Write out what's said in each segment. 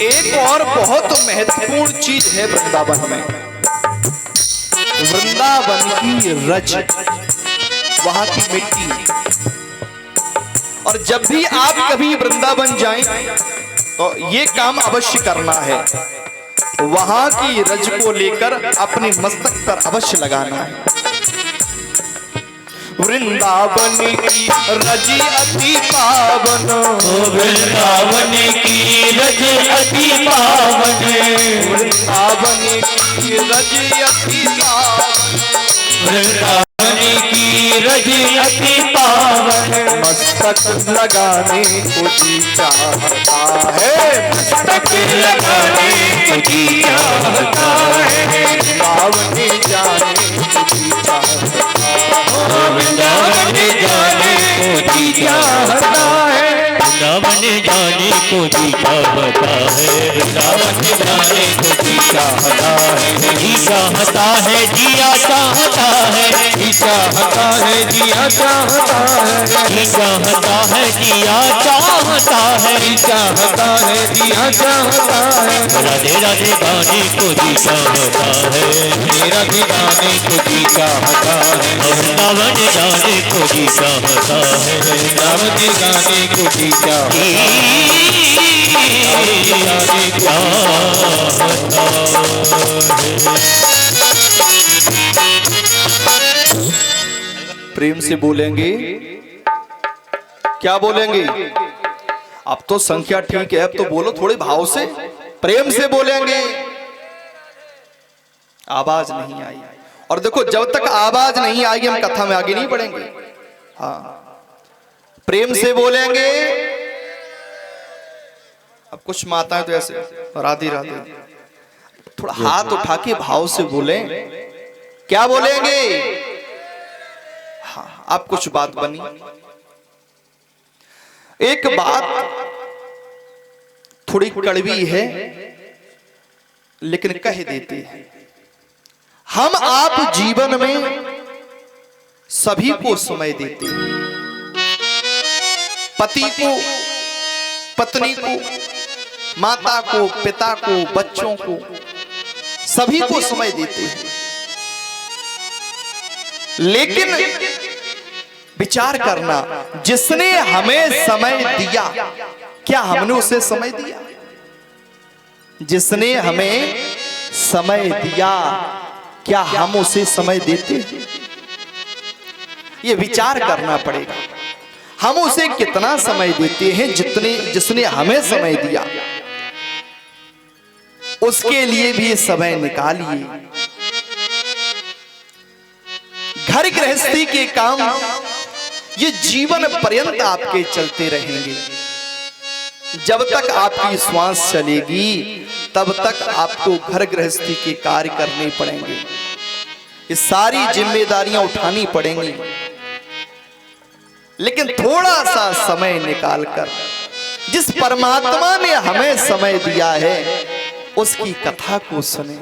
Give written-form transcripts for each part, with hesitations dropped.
एक और बहुत महत्वपूर्ण चीज है वृंदावन में, वृंदावन की रज, वहां की मिट्टी। और जब भी आप कभी वृंदावन जाएं तो ये काम अवश्य करना है, वहां की रज को लेकर अपने मस्तक पर अवश्य लगाना है। वृंदावन की रज अति पावन, वृंदावन की रज अति पावन, वृंदावन की रज अति पावन, वृंदावन की रज अति पावन। मस्तक लगाने को जी चाहता है, मस्तक लगाने को जी चाहता है, वृंदावन जाने को जी चाहता है, वृंदावन जाने को जी चाहता है, वृंदावन जाने को जी चाहता है, वृंदावन जाने को जी चाहता है, जी चाहता है, जिया चाहता है, जी चाहता है, जिया चाहता है, जी चाहता है, जिया चाहता है, जी चाहता है, जिया चाहता है। राधे राधे गाने को जी चाहता है, राधे गाने को जी चाहता है, वृंदावन जाने को जी चाहता है, वृंदावन गाने को जी चाहता है। प्रेम से बोलेंगे, क्या बोलेंगे? अब तो संख्या ठीक है, अब तो बोलो थोड़े भाव से, प्रेम से बोलेंगे। आवाज नहीं आई, और देखो जब तक आवाज नहीं आएगी हम कथा में आगे नहीं बढ़ेंगे। हाँ, प्रेम से बोलेंगे। अब कुछ माताएं तो ऐसे राधे राधे, थोड़ा हाथ उठा के भाव से बोले, क्या बोलेंगे? हाँ, अब कुछ बात बनी। एक बात थोड़ी कड़वी है लेकिन कह देते हैं। हम आप जीवन में सभी को समय देते हैं, पति को, पत्नी को, माता को, पिता को, बच्चों को, सभी को समय देते हैं। लेकिन विचार करना, जिसने हमें समय दिया, क्या हमने उसे समय दिया? जिसने हमें समय दिया, क्या हम उसे समय देते हैं? ये विचार करना पड़ेगा। हम उसे कितना समय देते हैं? जिसने हमें समय दिया उसके लिए भी समय निकालिए। घर गृहस्थी के काम ये जीवन पर्यंत आपके चलते रहेंगे। जब तक आपकी श्वास चलेगी तब तक आपको घर गृहस्थी के कार्य करने पड़ेंगे, ये सारी जिम्मेदारियां उठानी पड़ेंगी। लेकिन थोड़ा सा समय निकालकर जिस परमात्मा ने हमें समय दिया है उसकी कथा को सुने,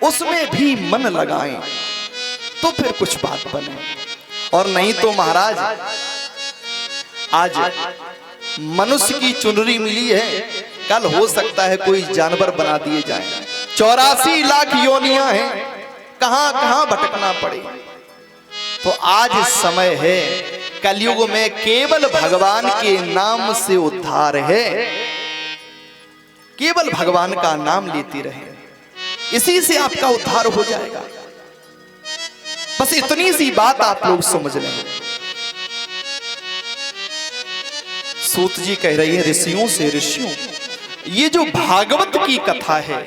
उसमें भी मन लगाएं, तो फिर कुछ बात बने। और नहीं तो महाराज, आज मनुष्य की चुनरी मिली है, कल हो सकता है कोई जानवर बना दिए जाए। 84 लाख योनियां हैं, कहां कहां भटकना पड़े। तो आज समय है, कलयुग में केवल भगवान के नाम से उद्धार है। केवल भगवान का नाम लेते रहे, इसी से आपका उद्धार हो जाएगा। बस इतनी सी बात आप लोग समझ लें। सूत जी कह रही है ऋषियों से, ऋषियों ये जो भागवत की कथा है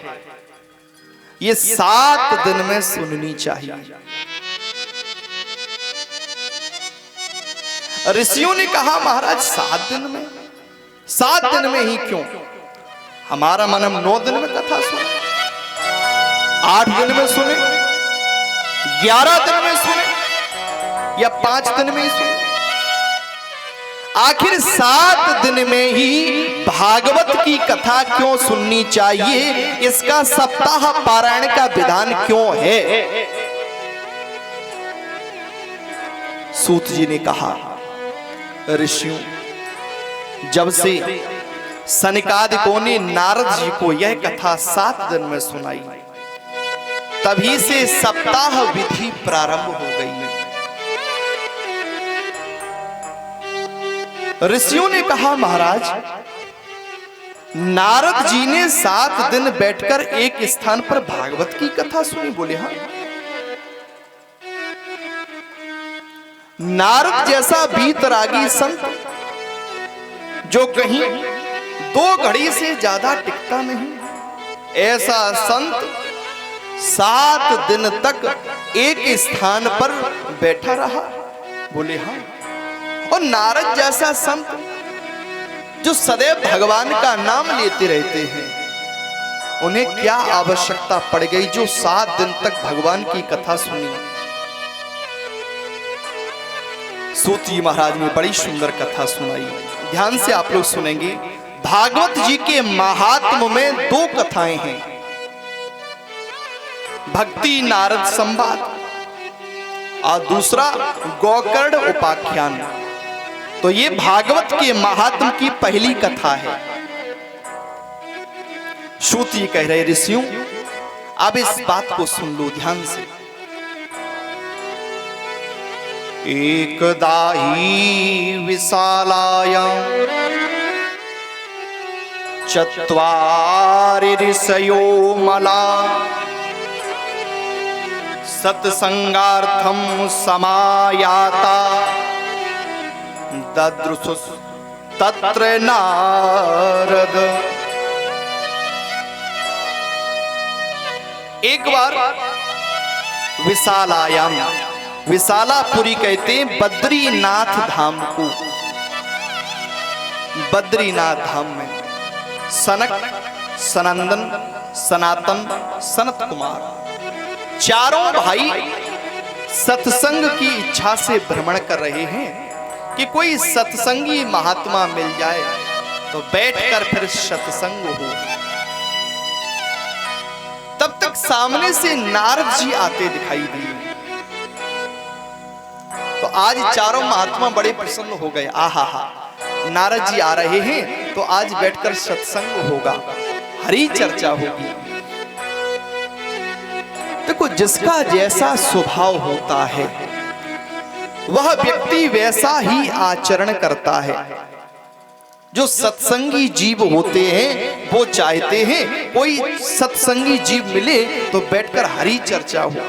ये 7 दिन में सुननी चाहिए। ऋषियों ने कहा महाराज 7 दिन में, 7 दिन में ही क्यों? हमारा मन हम 9 दिन में कथा सुने, 8 दिन में सुने, 11 दिन में सुने, या 5 दिन में ही सुने। आखिर 7 दिन में ही भागवत की कथा क्यों सुननी चाहिए? इसका सप्ताह पारायण का विधान क्यों है? सूत जी ने कहा ऋषियों, जब से सनकादिकों ने नारद जी को यह कथा 7 दिन में सुनाई। तभी से सप्ताह विधि प्रारंभ हो गई। ऋषियों ने कहा, महाराज, नारद जी ने 7 दिन बैठकर एक स्थान पर भागवत की कथा सुनी। बोले, हाँ। नारद जैसा वीतरागी संत जो कहीं 2 घड़ी से ज्यादा टिकता नहीं, ऐसा संत 7 दिन तक एक स्थान पर बैठा रहा। बोले, हाँ। और नारद जैसा संत जो सदैव भगवान का नाम लेते रहते हैं, उन्हें क्या आवश्यकता पड़ गई जो 7 दिन तक भगवान की कथा सुनी। सूत जी महाराज ने बड़ी सुंदर कथा सुनाई। ध्यान से आप लोग सुनेंगे। भागवत जी के महात्म में 2 कथाएं हैं। भक्ति नारद संवाद और दूसरा गोकर्ण उपाख्यान। तो ये भागवत के महात्म की पहली कथा है। सूत जी कह रहे, ऋषियों, अब इस बात को सुन लो ध्यान से। एकदा हि विशालायां चत्वारि ऋषयो मला सत्संगार्थं समायाता ददृशुस् तत्र नारद। एक बार विशालायाम, विशालापुरी कहते हैं बद्रीनाथ धाम को। बद्रीनाथ धाम में सनक, सनंदन, सनातन, सनत कुमार 4 भाई सत्संग की इच्छा से भ्रमण कर रहे हैं कि कोई सत्संगी महात्मा मिल जाए तो बैठकर फिर सत्संग हो। तब तक सामने से नारद जी आते दिखाई दिए। तो आज 4 महात्मा बड़े प्रसन्न हो गए। आहा हा, नारद जी आ रहे हैं तो आज बैठकर सत्संग होगा, हरि चर्चा होगी। देखो, जिसका जैसा स्वभाव होता है वह व्यक्ति वैसा ही आचरण करता है। जो सत्संगी जीव होते हैं वो चाहते हैं कोई सत्संगी जीव मिले तो बैठकर हरि चर्चा हो।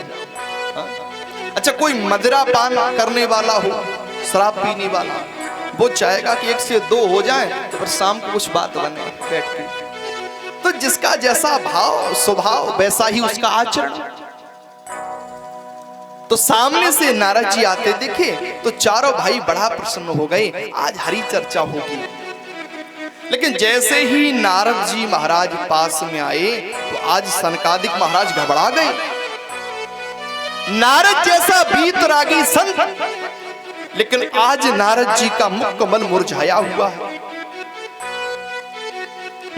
अच्छा, कोई मदिरा पान करने वाला हो, शराब पीने वाला, वो चाहेगा कि 1 से 2 हो जाए तो फिर शाम को कुछ बात बने बैठ के। तो जिसका जैसा भाव स्वभाव वैसा ही उसका आचरण। तो सामने से नारद जी आते देखे तो 4 भाई बड़ा प्रसन्न हो गए, आज हरि चर्चा होगी। लेकिन जैसे ही नारद जी महाराज पास में आए तो आज सनकादिक महाराज घबरा गए। नारद जैसा वीतरागी संत, लेकिन आज नारद जी का मुख कमल मुरझाया हुआ है।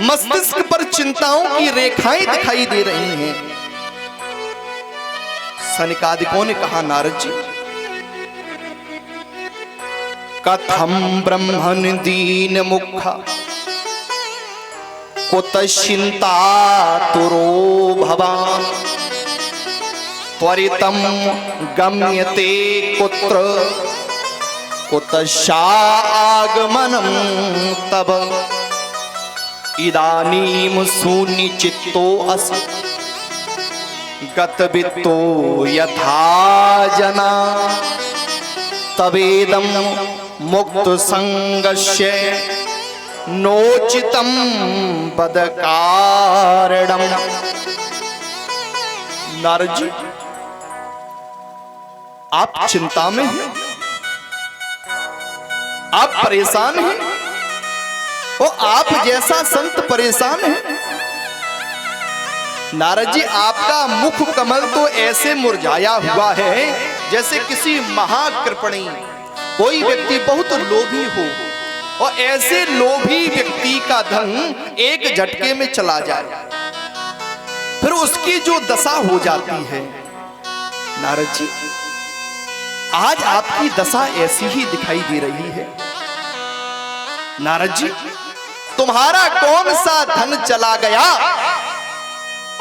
मस्तिष्क पर चिंताओं की रेखाएं दिखाई दे रही हैं। सनकादिकों ने कहा, नारद जी, कथम ब्रह्मन् दीन मुखा कुत चिंता तुरो भवान त्वरितम गम्यते कुत्र कुतश्चा आगमनम तब इदानीम शून्य चित्तो अस गतवित्तो यथा जना तवेदम मुक्त संगस्य नोचितम बदकारणम। नारद जी, आप चिंता में हैं, आप परेशान हैं, और आप जैसा संत परेशान है। नारद जी, आपका मुख कमल तो ऐसे मुरझाया हुआ है जैसे किसी महाकृपणी कोई व्यक्ति बहुत लोभी हो और ऐसे लोभी व्यक्ति का धन एक झटके में चला जाए, फिर उसकी जो दशा हो जाती है। नारद जी, आज आपकी दशा ऐसी ही दिखाई दे रही है। नारद जी, तुम्हारा कौन सा धन चला गया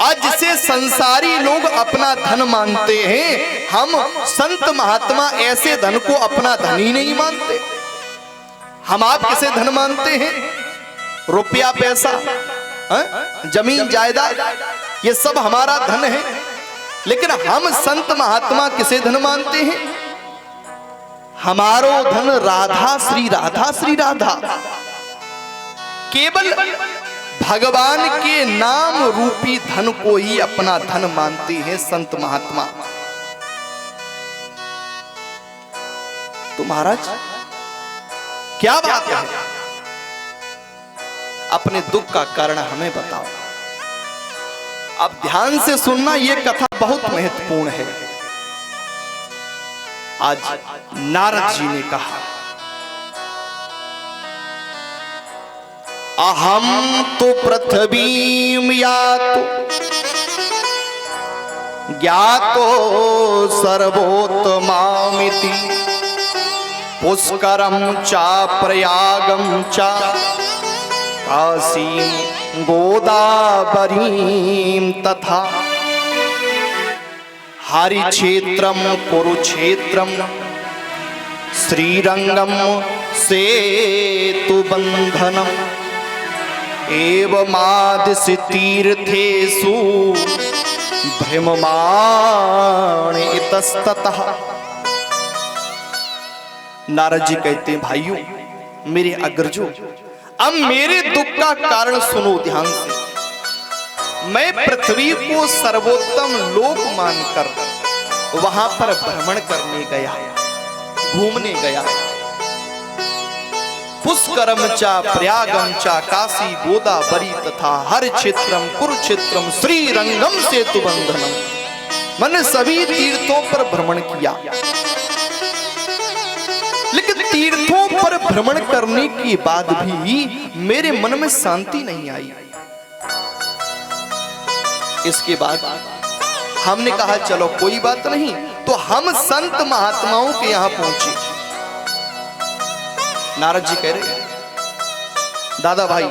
आज जिसे संसारी लोग अपना धन मानते हैं? हम संत महात्मा ऐसे धन को अपना धन ही नहीं मानते। हम आप किसे धन मानते हैं? रुपया पैसा, जमीन जायदाद, ये सब हमारा धन है। लेकिन हम संत महात्मा किसे धन मानते हैं? हमारो धन राधा श्री राधा श्री राधा। केवल भगवान के नाम रूपी धन को ही अपना धन मानते हैं संत महात्मा। तो महाराज क्या बात है? अपने दुख का कारण हमें बताओ। अब ध्यान से सुनना, यह कथा बहुत महत्वपूर्ण है। आज नारद जी ने कहा, अहम तो पृथ्वीम यातो ज्ञातो सर्वोत्तमामिति पुष्करम चा प्रयागम चा काशीं गोदावरीं तथा हरिक्षेत्रम कुरुक्षेत्रम श्रीरंगम सेतुबंधनम एवमादिशि तीर्थेषु भ्रममाण इतस्ततः। नारद जी कहते हैं, भाइयों मेरे अग्रजों, अब मेरे दुख का कारण सुनो ध्यान से। मैं पृथ्वी को सर्वोत्तम लोक मानकर वहां पर भ्रमण करने गया, घूमने गया। पुष्करम चा प्रयागम चा काशी गोदावरी तथा हर क्षेत्रम कुरुक्षेत्रम श्रीरंगम सेतुबंधनम। मैंने सभी तीर्थों पर भ्रमण किया, लेकिन तीर्थों पर भ्रमण करने के बाद भी मेरे मन में शांति नहीं आई। इसके बाद हमने कहा चलो कोई बात नहीं, तो हम संत महात्माओं के यहां पहुंचे। नारद जी कह रहे, दादा भाई,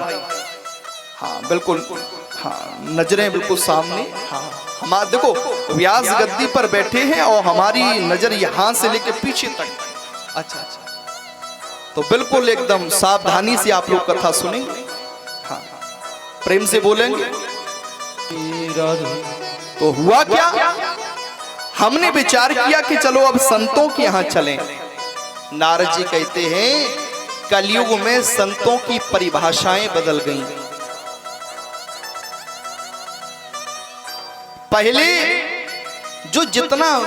हाँ बिल्कुल, हाँ नजरें बिल्कुल सामने, हाँ हमारा देखो व्यास गद्दी पर बैठे हैं और हमारी नजर यहां से लेकर पीछे तक। अच्छा अच्छा, तो बिल्कुल एकदम सावधानी से आप लोग कथा सुनेंगे, हाँ प्रेम से बोलेंगे। तो हुआ क्या, हमने विचार किया कि चलो अब संतों के यहां चलें। नारद जी कहते हैं, कलयुग में संतों की परिभाषाएं बदल गईं। पहले जो जितना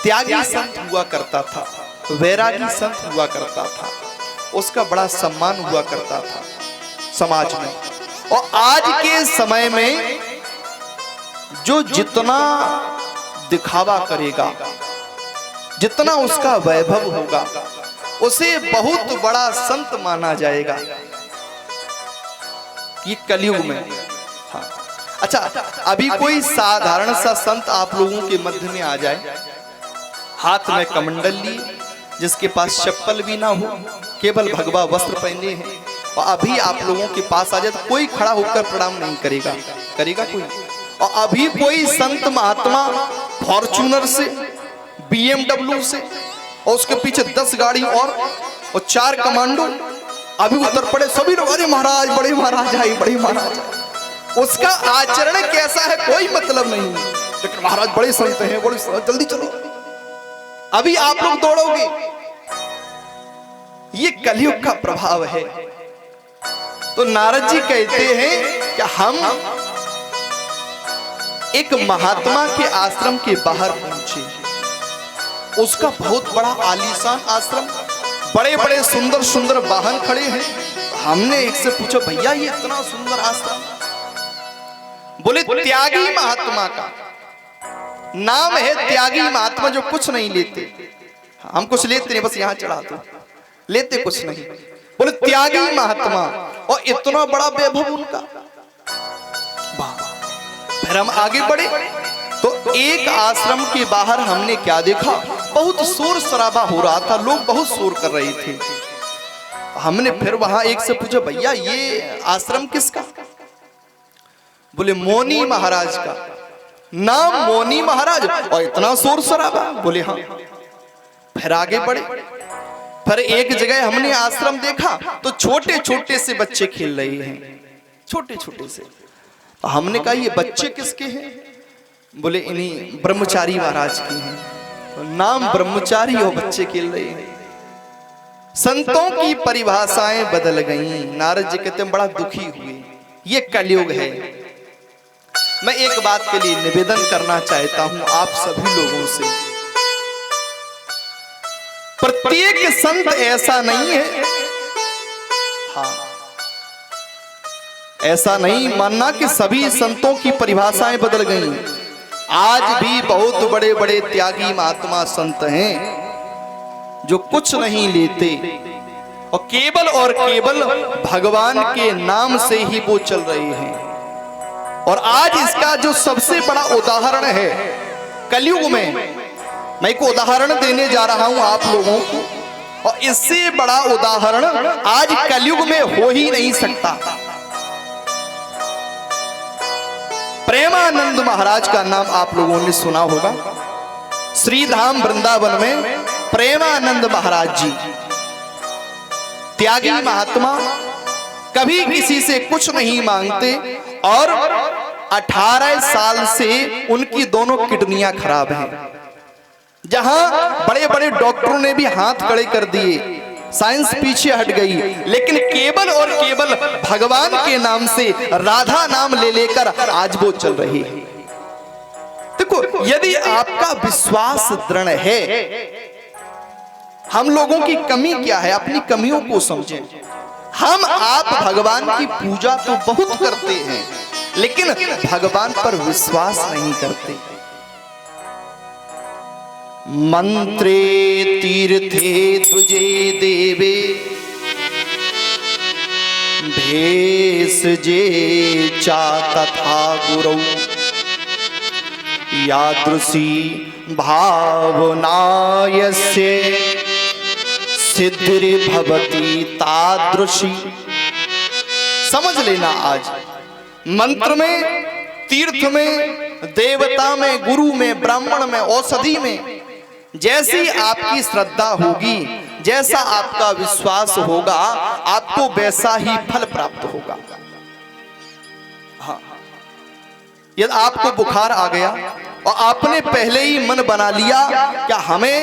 त्यागी संत हुआ करता था, वैरागी संत हुआ करता था, उसका बड़ा सम्मान हुआ करता था समाज में। और आज के समय में जो जितना दिखावा करेगा, जितना उसका वैभव होगा, उसे बहुत बड़ा संत माना जाएगा ये कलयुग में। हाँ अच्छा, अभी कोई साधारण सा संत आप लोगों के मध्य में आ जाए, हाथ में कमंडल लिए, जिसके पास चप्पल भी ना हो, केवल भगवा वस्त्र पहने हैं, और अभी आप लोगों के पास आ जाए तो कोई खड़ा होकर प्रणाम नहीं करेगा, करेगा कोई? और अभी कोई संत महात्मा फॉर्च्यूनर से, BMW से, और उसके पीछे 10 गाड़ी और 4 कमांडो अभी उतर पड़े, सभी लोग अरे महाराज, बड़े महाराज आई, बड़े महाराज। उसका आचरण कैसा है कोई मतलब नहीं, लेकिन महाराज बड़े संत हैं, बड़े जल्दी चलो, अभी आप लोग दौड़ोगे। ये कलयुग का प्रभाव है। तो नारद जी कहते हैं कि हम एक महात्मा के आश्रम के बाहर पहुंचे। उसका बहुत बड़ा आलीशान आश्रम, बड़े बड़े सुंदर सुंदर वाहन खड़े हैं। हमने एक से पूछा, भैया ये इतना सुंदर आश्रम? बोले त्यागी महात्मा का नाम है, त्यागी महात्मा, जो कुछ नहीं लेते। हम कुछ लेते नहीं, बस यहाँ चढ़ाते, लेते कुछ नहीं। बोले त्यागी महात्मा, और इतना बड़ा वैभव उनका। फिर हम आगे बढ़े तो एक आश्रम के बाहर हमने क्या देखा, बहुत शोर शराबा हो रहा था, लोग बहुत शोर कर रहे थे। हमने फिर वहां एक से पूछा, भैया ये आश्रम किसका? बोले मौनी महाराज का। नाम मौनी महाराज, और इतना शोर शराबा? बोले हाँ। फिर आगे बढ़े, फिर एक जगह हमने आश्रम देखा तो छोटे छोटे से बच्चे खेल रहे हैं, छोटे छोटे से। हमने कहा ये बच्चे किसके हैं? बोले इन्हीं ब्रह्मचारी महाराज के हैं। तो नाम ब्रह्मचारी और बच्चे खेल रहे हैं। संतों की परिभाषाएं बदल गईं। नारद जी कहते हैं बड़ा दुखी हुए, ये कलयुग है। मैं एक बात के लिए निवेदन करना चाहता हूं आप सभी लोगों से, प्रत्येक संत ऐसा नहीं है, हाँ ऐसा नहीं मानना कि सभी संतों की परिभाषाएं बदल गई। आज भी बहुत बड़े बड़े त्यागी महात्मा संत हैं जो कुछ नहीं लेते और केवल भगवान के नाम से ही वो चल रहे हैं। और आज इसका जो सबसे बड़ा उदाहरण है कलयुग में, मैं एक उदाहरण देने जा रहा हूं आप लोगों को, और इससे बड़ा उदाहरण आज कलयुग में हो ही नहीं सकता। प्रेमानंद महाराज का नाम आप लोगों ने सुना होगा। श्रीधाम वृंदावन में प्रेमानंद महाराज जी त्यागी महात्मा, कभी किसी से कुछ नहीं मांगते, और 18 साल से उनकी दोनों किडनियां खराब हैं। जहां बड़े बड़े डॉक्टरों ने भी हाथ खड़े कर दिए, साइंस पीछे हट गई, लेकिन केवल भगवान के नाम से, राधा नाम ले लेकर आज वो चल रही है। देखो, यदि आपका विश्वास दृढ़ है, हम लोगों की कमी क्या है, अपनी कमियों को समझें। हम आप भगवान की पूजा तो बहुत करते हैं, लेकिन भगवान पर विश्वास नहीं करते। मंत्रे तीर्थे तुझे देवे, भेष जे चा तथा गुरौ, यादृशी भावनायस्य सिद्धिर्भवति तादृशी। समझ लेना, आज मंत्र में, तीर्थ में, देवता में, गुरु में, ब्राह्मण में, औषधि में जैसी आपकी श्रद्धा होगी, जैसा आपका विश्वास होगा, आपको वैसा ही फल प्राप्त होगा। हाँ, यदि आपको बुखार आ गया और आपने पहले ही मन बना लिया क्या हमें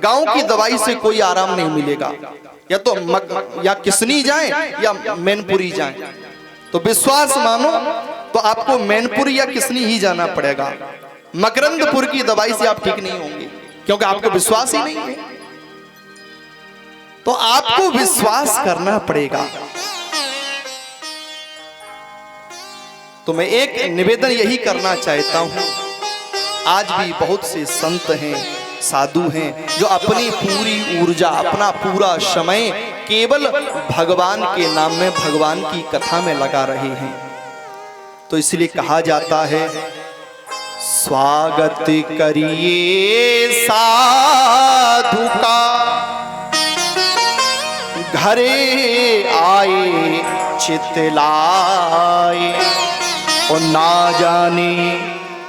गांव की दवाई से कोई आराम नहीं मिलेगा, या तो या किसनी जाए या मैनपुरी जाए, तो विश्वास मानो तो आपको मैनपुरी या किसनी ही जाना पड़ेगा। मकरंदपुर की दवाई से आप ठीक नहीं होंगे, क्योंकि आपको विश्वास ही नहीं है। तो आपको विश्वास करना पड़ेगा। तो मैं एक निवेदन यही करना चाहता हूं, आज भी बहुत से संत हैं, साधु हैं, जो अपनी पूरी ऊर्जा, अपना पूरा समय केवल भगवान के नाम में, भगवान की कथा में लगा रहे हैं। तो इसलिए कहा जाता है, स्वागत करिए साधु का, घरे आए चितलाए, और ना जाने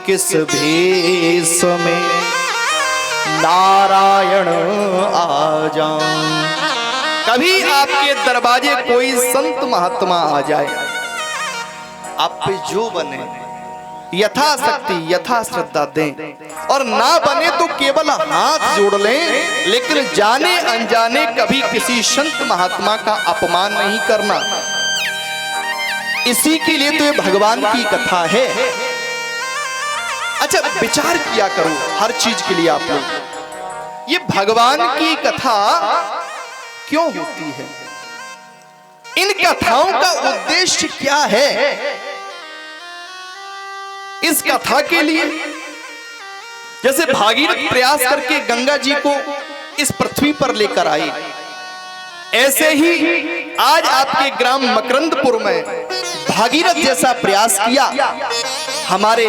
किस भेष में नारायण आ जाऊं। कभी आपके दरवाजे कोई संत महात्मा आ जाए, आप पे जो बने यथाशक्ति, यथा श्रद्धा दें, और ना बने तो केवल हाथ जोड़ लें, लेकिन जाने अनजाने कभी किसी संत महात्मा का अपमान नहीं करना। इसी के लिए तो ये भगवान की कथा है। अच्छा, विचार किया करो हर चीज के लिए आप लोग, ये भगवान की कथा क्यों होती है, इन कथाओं का उद्देश्य क्या है। इस कथा के लिए जैसे भागीरथ प्रयास करके गंगा जी को इस पृथ्वी पर लेकर आई, ऐसे ही आज आपके ग्राम मकरंदपुर में भागीरथ जैसा प्रयास किया हमारे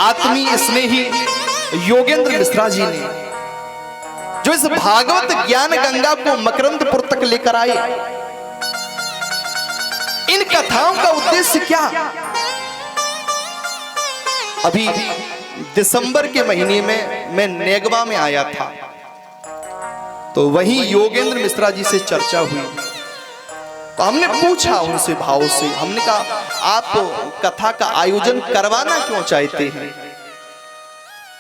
आत्मीय स्नेही योगेंद्र मिश्रा जी ने, जो इस भागवत ज्ञान गंगा को मकरंदपुर तक लेकर आए। इन कथाओं का उद्देश्य क्या? अभी दिसंबर के महीने में मैं नेगवा में आया था, तो वहीं योगेंद्र मिश्रा जी से चर्चा हुई। तो हमने पूछा उनसे भाव से, हमने कहा आप कथा का आयोजन करवाना क्यों चाहते हैं?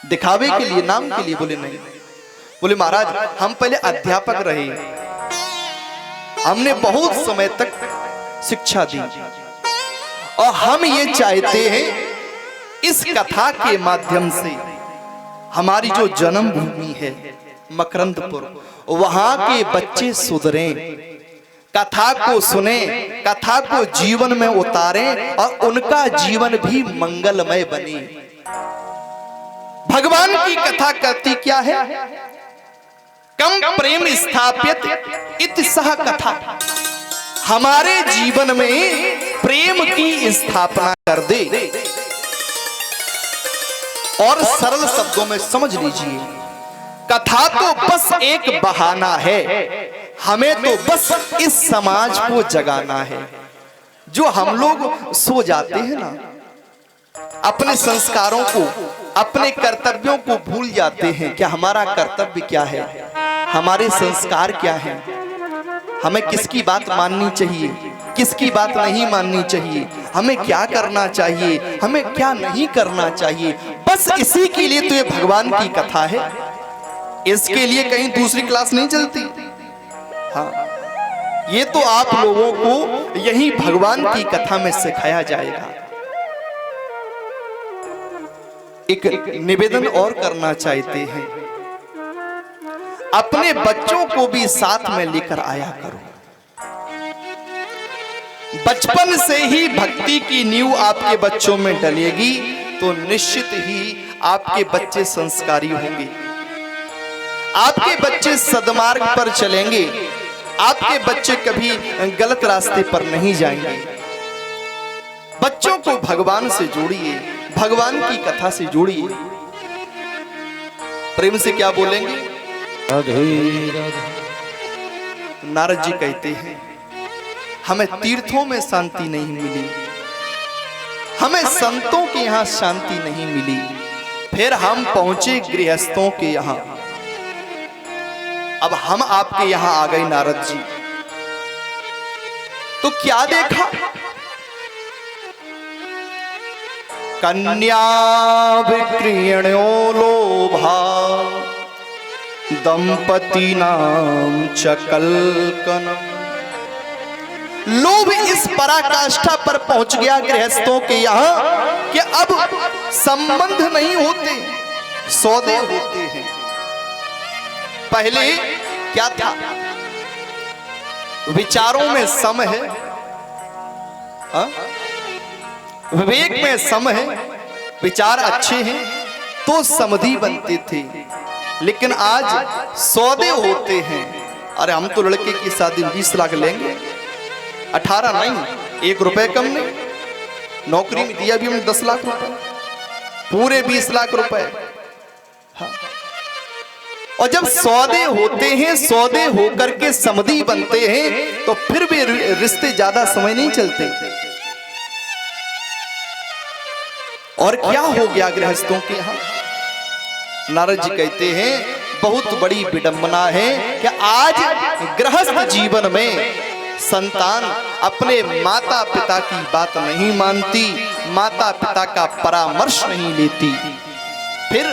दिखावे के लिए, नाम के लिए? बोले नहीं। बोले महाराज हम पहले अध्यापक रहे, हमने बहुत समय तक शिक्षा दी और हम ये चाहते हैं इस कथा के माध्यम से हमारी जो जन्मभूमि है मकरंदपुर, वहां के बच्चे सुधरें, कथा को सुने, कथा को जीवन में उतारें और उनका जीवन भी मंगलमय बने। भगवान की कथा कहती क्या है? कम प्रेम स्थापित इति सह कथा। हमारे जीवन में प्रेम की स्थापना कर दे। और सरल शब्दों में समझ लीजिए, कथा तो बस एक बहाना है, हमें तो बस इस समाज को जगाना है। जो हम लोग सो जाते हैं ना, अपने संस्कारों को, अपने कर्तव्यों को भूल जाते हैं। क्या हमारा कर्तव्य क्या है? हमारे संस्कार क्या हैं? हमें किसकी बात माननी चाहिए, किसकी बात नहीं माननी चाहिए, हमें क्या करना चाहिए, हमें क्या नहीं करना चाहिए, बस इसी के लिए तो ये भगवान की कथा है। इसके लिए कहीं दूसरी क्लास नहीं चलती। हाँ, ये तो आप लोगों को यही भगवान की कथा में सिखाया जाएगा। एक निवेदन और करना चाहते हैं, अपने बच्चों को भी साथ में लेकर आया करो। बचपन से ही भक्ति की नींव आपके बच्चों में डलेगी तो निश्चित ही आपके बच्चे संस्कारी होंगे, आपके बच्चे सद्मार्ग पर चलेंगे, आपके बच्चे कभी गलत रास्ते पर नहीं जाएंगे। बच्चों को भगवान से जोड़िए, भगवान की कथा से जोड़िए। प्रेम से क्या बोलेंगे? राधे राधे। नारद जी कहते हैं हमें तीर्थों में शांति नहीं मिली, हमें संतों के यहाँ शांति नहीं मिली, फिर हम पहुंचे गृहस्थों के यहाँ। अब हम आपके यहाँ आ गए नारद जी, तो क्या देखा? कन्या विक्रीण्यो लोभा दंपति नाम चकलकनम। लोभ इस पराकाष्ठा पर पहुंच गया गृहस्थों के यहाँ कि अब संबंध नहीं होते, सौदे होते हैं। पहले क्या था? विचारों में सम है, विवेक में सम है, विचार अच्छे हैं तो समधि बनते थे। लेकिन आज सौदे होते हैं। अरे हम तो लड़के की शादी 20 लाख लेंगे, 18 नहीं, 1 रुपए कम नहीं। नौकरी में दिया भी हमने 10 लाख रुपए, पूरे 20 लाख रुपए। हाँ। और जब सौदे होते हैं, सौदे होकर के समधि बनते हैं तो फिर भी रिश्ते ज्यादा समय नहीं चलते। और क्या हो गया गृहस्थों के यहाँ? नारद जी कहते हैं बहुत बड़ी विडंबना है कि आज गृहस्थ जीवन में संतान अपने माता पिता की बात नहीं मानती, माता पिता का परामर्श नहीं लेती। फिर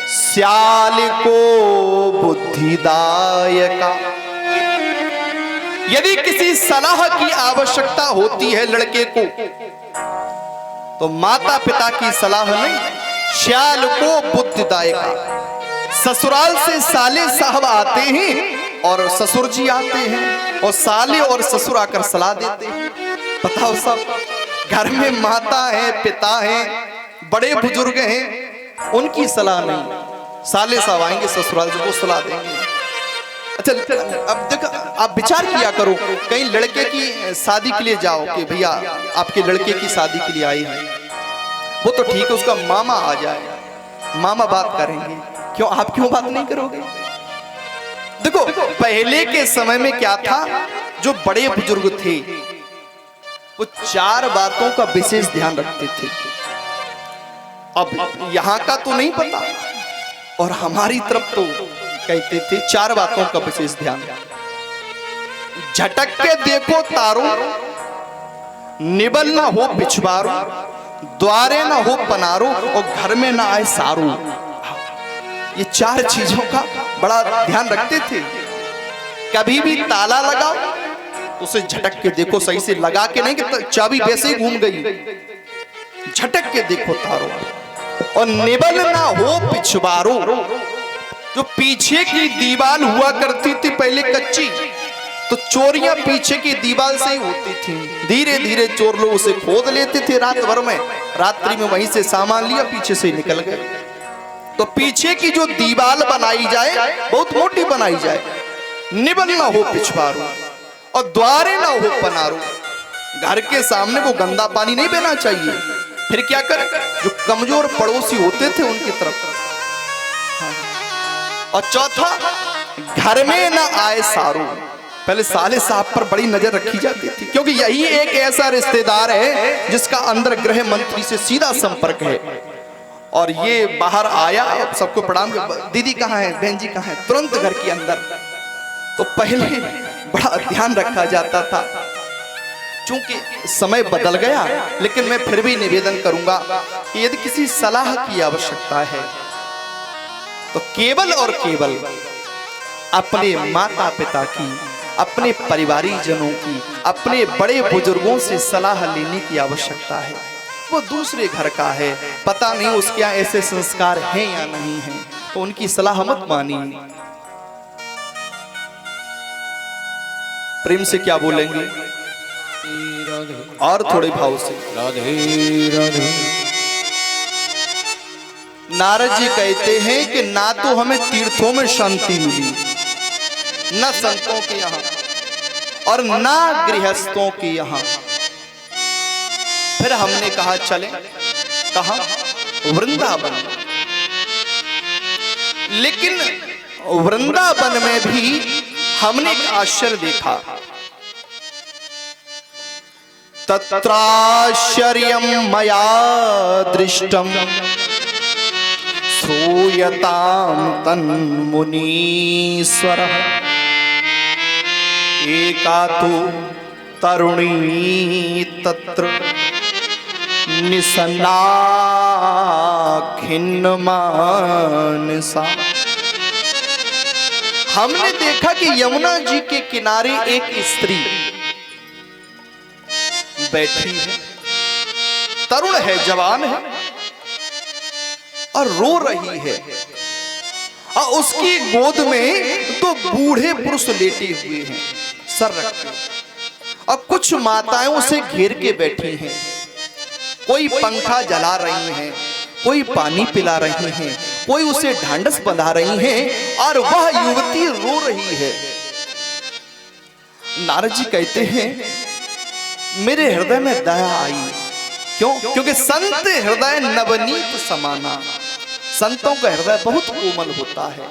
स्याल को बुद्धिदायका, यदि किसी सलाह की आवश्यकता होती है लड़के को तो माता पिता की सलाह नहीं, श्याल को बुद्धिदायका। ससुराल से साले साहब आते हैं और ससुर जी आते हैं और साले और ससुर आकर सलाह देते हैं। बताओ सब, घर में माता है, पिता है, बड़े बुजुर्ग हैं, उनकी सलाह नहीं। साले साहब आएंगे ससुराल से, वो सलाह देंगे। अच्छा अब देखो, आप विचार किया करो, कहीं लड़के की शादी के लिए जाओ कि भैया आपके लड़के की शादी के लिए आई है, वो तो ठीक है, उसका मामा आ जाए, मामा बात करेंगे। क्यों, आप क्यों बात नहीं करोगे? देखो पहले के समय में क्या था, जो बड़े बुजुर्ग थे वो 4 बातों का विशेष ध्यान रखते थे। अब यहाँ का तो नहीं पता, और हमारी तरफ तो कहते थे 4 बातों का विशेष ध्यान। झटक के देखो तारो, निबल ना हो पिछवारो, द्वारे ना हो पनारो, और घर में ना आए सारू। ये 4 चीजों का बड़ा ध्यान रखते थे। कभी भी ताला लगाओ तो उसे झटक के देखो, सही से लगा के नहीं कि चाबी वैसे ही घूम गई। झटक के देखो तारो, और निबल ना हो पिछवारो, जो पीछे की दीवार हुआ करती थी पहले कच्ची, तो चोरियां पीछे की दीवार से ही होती थी। धीरे धीरे चोर लोग उसे खोद लेते थे रात भर में, रात्रि में वहीं से सामान लिया, पीछे से निकल गए। तो पीछे की जो दीवार बनाई जाए बहुत मोटी बनाई जाए, निबल ना हो पिछवारो, और द्वारे ना हो पनारो। घर के सामने वो गंदा पानी नहीं बहना चाहिए। फिर क्या करें, जो कमजोर पड़ोसी होते थे उनकी तरफ। और चौथा, घर में ना आए सारू। पहले साले साहब पर बड़ी नजर रखी जाती थी, क्योंकि यही एक ऐसा रिश्तेदार है जिसका अंदर गृह मंत्री से सीधा संपर्क है। और ये बाहर आया, सबको प्रणाम, दीदी कहाँ है, बहन जी कहाँ है, तुरंत घर के अंदर। तो पहले बड़ा ध्यान रखा जाता था। चूंकि समय बदल गया, लेकिन मैं फिर भी निवेदन करूंगा कि यदि किसी सलाह की आवश्यकता है तो केवल और केवल अपने माता पिता की, अपने परिवारीजनों की, अपने बड़े बुजुर्गों से सलाह लेने की आवश्यकता है। वो दूसरे घर का है, पता नहीं उसके यहाँ ऐसे संस्कार हैं या नहीं हैं, तो उनकी सलाह मत मानिए। प्रेम से क्या बोलेंगे और थोड़े भाव से? राधे राधे। नारद जी कहते हैं कि ना तो हमें तीर्थों में शांति मिली, न संतों के यहाँ और ना गृहस्थों के यहाँ। फिर हमने कहा चले, कहा वृंदावन। लेकिन वृंदावन में भी हमने एक आश्चर्य देखा। तत्राश्चर्यं मया दृष्टम श्रूयतां तन्मुनीश्वरः। एका तु तरुणी तत्र निसन्ना खिन्नमानसा। हमने देखा कि यमुना जी के किनारे एक स्त्री बैठी है, तरुण है, जवान है, और रो रही है। और उसकी गोद में तो बूढ़े पुरुष लेटे हुए हैं, सर रखे, और कुछ माताएं उसे घेर के बैठी हैं। कोई पंखा जला रही हैं, कोई पानी पिला रही हैं, कोई उसे ढांढस बंधा रही हैं, और वह युवती रो रही है। नारद जी कहते हैं मेरे हृदय में दया आई। क्यों? क्योंकि संत हृदय नवनीत समाना। संतों का हृदय बहुत कोमल होता है।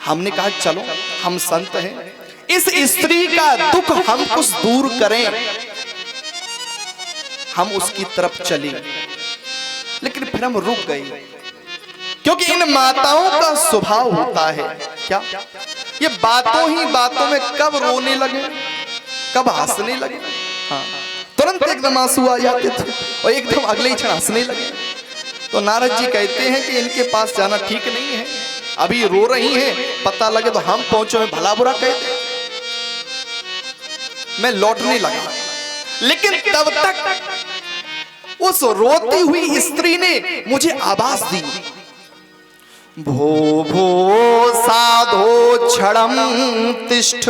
हमने कहा चलो हम संत हैं, इस स्त्री का दुख हम कुछ दूर करें, हम उसकी तरफ चले। लेकिन फिर हम रुक गए, क्योंकि इन माताओं का स्वभाव होता है क्या, ये बातों ही बातों में कब रोने लगे, कब हंसने लगे। हाँ, तुरंत एकदम आंसू आ जाते थे और एकदम अगले ही क्षण हंसने लगे। तो नारद जी कहते हैं कि इनके पास जाना ठीक नहीं है, अभी रो रही हैं, पता लगे तो हम पहुंचो में भला बुरा कहते। मैं लौटने लगा, लेकिन तब तक उस रोती हुई स्त्री ने मुझे आवाज दी, भो भो साधो क्षणं तिष्ठ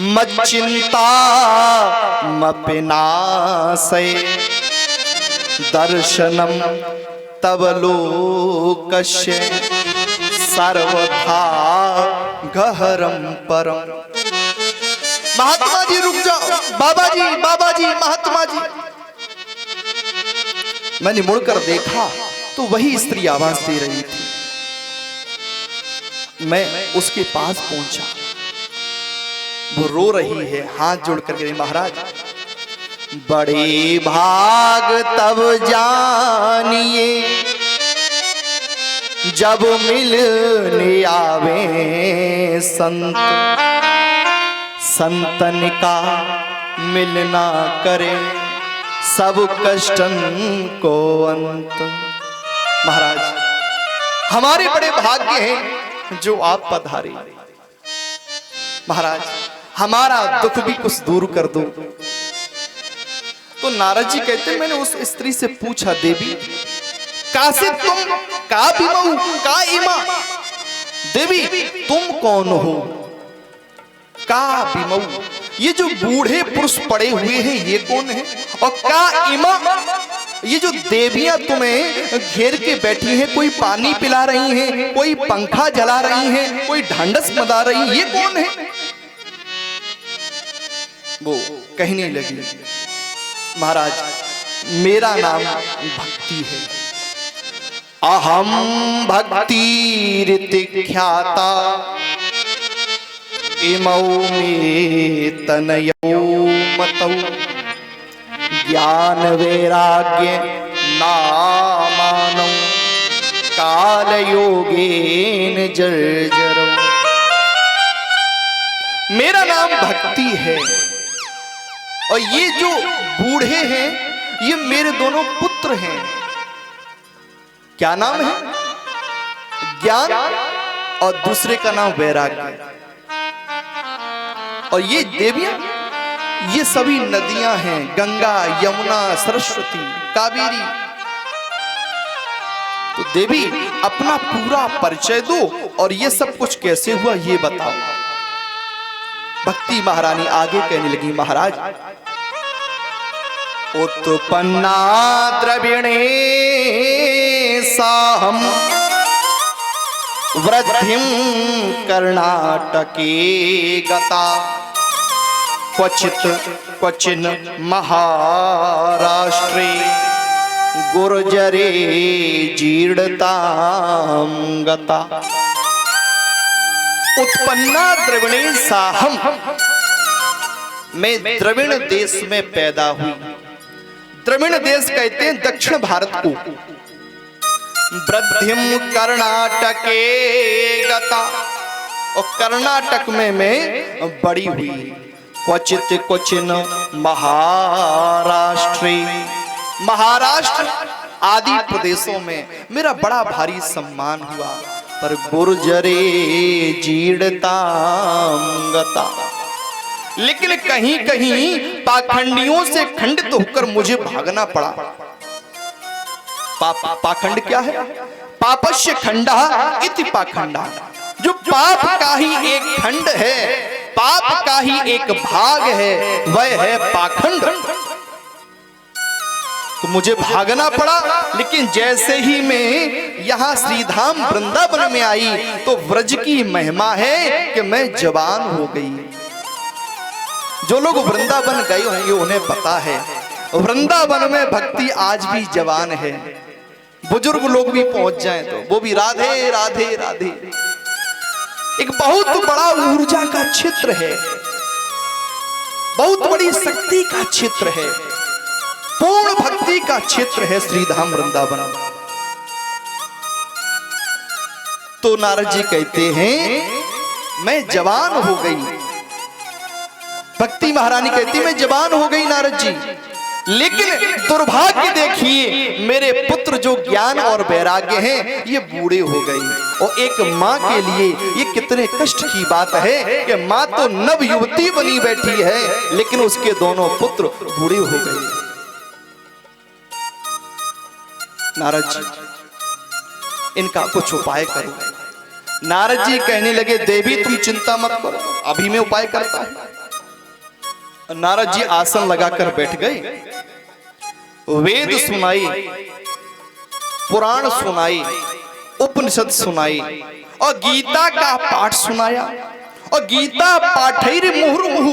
मच्चिंता मपिनाशय दर्शनम तव लोकस्य सर्वथा गहरम परम। महात्मा जी रुक जाओ, बाबा जी महात्मा जी। मैंने मुड़कर देखा तो वही स्त्री आवाज दे रही थी, मैं उसके पास पहुंचा, वो रो रही है, हाथ जोड़ करके, महाराज बड़े भाग तब जानिए जब मिलने आवे संत, संतन का मिलना करे सब कष्टन को अंत। महाराज हमारे बड़े भाग्य हैं जो आप पधारे, महाराज हमारा दुख भी कुछ दूर कर दो। तो नारद जी कहते, मैंने उस स्त्री से पूछा, देवी कासे तुम का बिमऊ का इमा, देवी तुम कौन हो? का बिमऊ, ये जो बूढ़े पुरुष पड़े हुए हैं ये कौन है? और का इमा, ये जो देवियां तुम्हें घेर के बैठी हैं, कोई पानी पिला रही हैं, कोई पंखा जला रही हैं, कोई ढांढस बजा रही हैं, ये कौन है? वो कहने लगी, महाराज मेरा नाम भक्ति है, अहम भक्ति ख्याता इमौ में तनयौ मतौ, ज्ञान वैराग्य नामानौ काल योगेन जर्जरौ। मेरा नाम भक्ति है और ये जो बूढ़े हैं ये मेरे दोनों पुत्र हैं। क्या नाम है? ज्ञान और दूसरे का नाम वैराग्य। और ये देवियां, ये सभी नदियां हैं, गंगा, यमुना, सरस्वती, कावेरी। तो देवी अपना पूरा परिचय दो और ये सब कुछ कैसे हुआ ये बताओ। भक्ति महारानी आगे कहने लगी, महाराज उत्पन्ना द्रविणे साहम वृद्धिं कर्णाटके गता, क्वचित क्वचिन महाराष्ट्रे गुर्जरे जीर्णतां गता। उत्पन्ना द्रविणे साहम, मैं द्रविण देश में पैदा हुई। द्रविण देश कहते हैं दक्षिण भारत को। वृद्धिम कर्णाटके गता, और कर्नाटक में मैं बड़ी हुई। क्वचित क्वचिन महाराष्ट्रे, महाराष्ट्र आदि प्रदेशों में मेरा बड़ा भारी सम्मान हुआ। पर गुर्जरे जीर्णतां गता, लेकिन कहीं कहीं पाखंडियों से खंडित होकर मुझे भागना पड़ा। पाखंड क्या है? पापस्य खंडा इति पाखंडा, जो पाप का ही एक खंड है, पाप का ही एक भाग है, वह है पाखंड। तो मुझे भागना पड़ा। लेकिन जैसे ही मैं यहाँ श्रीधाम वृंदावन में आई तो व्रज की महिमा है कि मैं जवान हो गई। जो लोग वृंदावन गए होंगे उन्हें पता है, वृंदावन में भक्ति आज भी जवान है। बुजुर्ग लोग भी पहुंच जाएं तो वो भी राधे राधे राधे। एक बहुत बड़ा ऊर्जा का क्षेत्र है, बहुत बड़ी शक्ति का क्षेत्र है, पूर्ण भक्ति का क्षेत्र है श्रीधाम वृंदावन। तो नारद जी कहते हैं मैं जवान हो गई। भक्ति महारानी कहती मैं जवान हो गई नारद जी, लेकिन दुर्भाग्य देखिए मेरे पुत्र जो ज्ञान और वैराग्य हैं ये बूढ़े हो गए। और एक माँ के लिए ये कितने कष्ट की बात है कि माँ तो नव युवती बनी बैठी है लेकिन उसके दोनों पुत्र बूढ़े हो गए। नारद जी इनका कुछ उपाय करो। नारद जी कहने लगे देवी तुम चिंता मत करो, अभी मैं उपाय करता हूं। नारद जी आसन लगाकर बैठ गए, वेद सुनाई, पुराण सुनाई, उपनिषद सुनाई और गीता का पाठ सुनाया। और गीता पाठैर मुहुर्मुहु,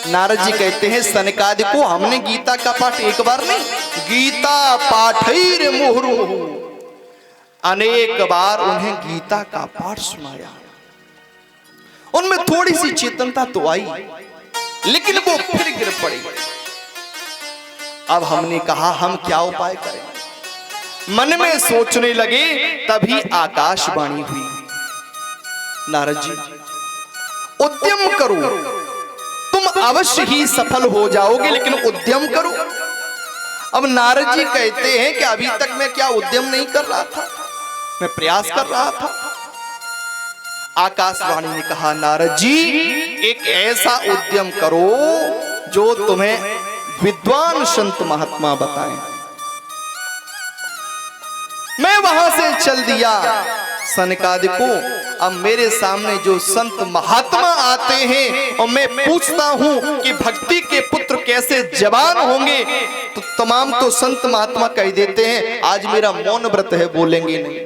नारद जी कहते हैं सनकादि को हमने गीता का पाठ एक बार नहीं, गीता पाठैर मुहुर्मुहु, अनेक बार उन्हें गीता का पाठ सुनाया। उनमें थोड़ी सी चेतनता तो आई, लेकिन वो फिर गिर पड़ी। अब हमने कहा हम क्या उपाय करें। मन में सोचने लगे, तभी आकाशवाणी हुई, नारद जी उद्यम करो, तुम अवश्य ही सफल हो जाओगे, लेकिन उद्यम करो। अब नारद जी कहते हैं कि अभी तक मैं क्या उद्यम नहीं कर रहा था, मैं प्रयास कर रहा था। आकाशवाणी ने कहा, नारद जी एक ऐसा उद्यम करो जो तुम्हें विद्वान संत महात्मा बताएं। मैं वहां से चल दिया सनकादिको। अब मेरे सामने जो संत महात्मा आते हैं और मैं पूछता हूं कि भक्ति के पुत्र कैसे जवान होंगे, तो तमाम तो संत महात्मा कह देते हैं आज मेरा मौन व्रत है, बोलेंगे नहीं।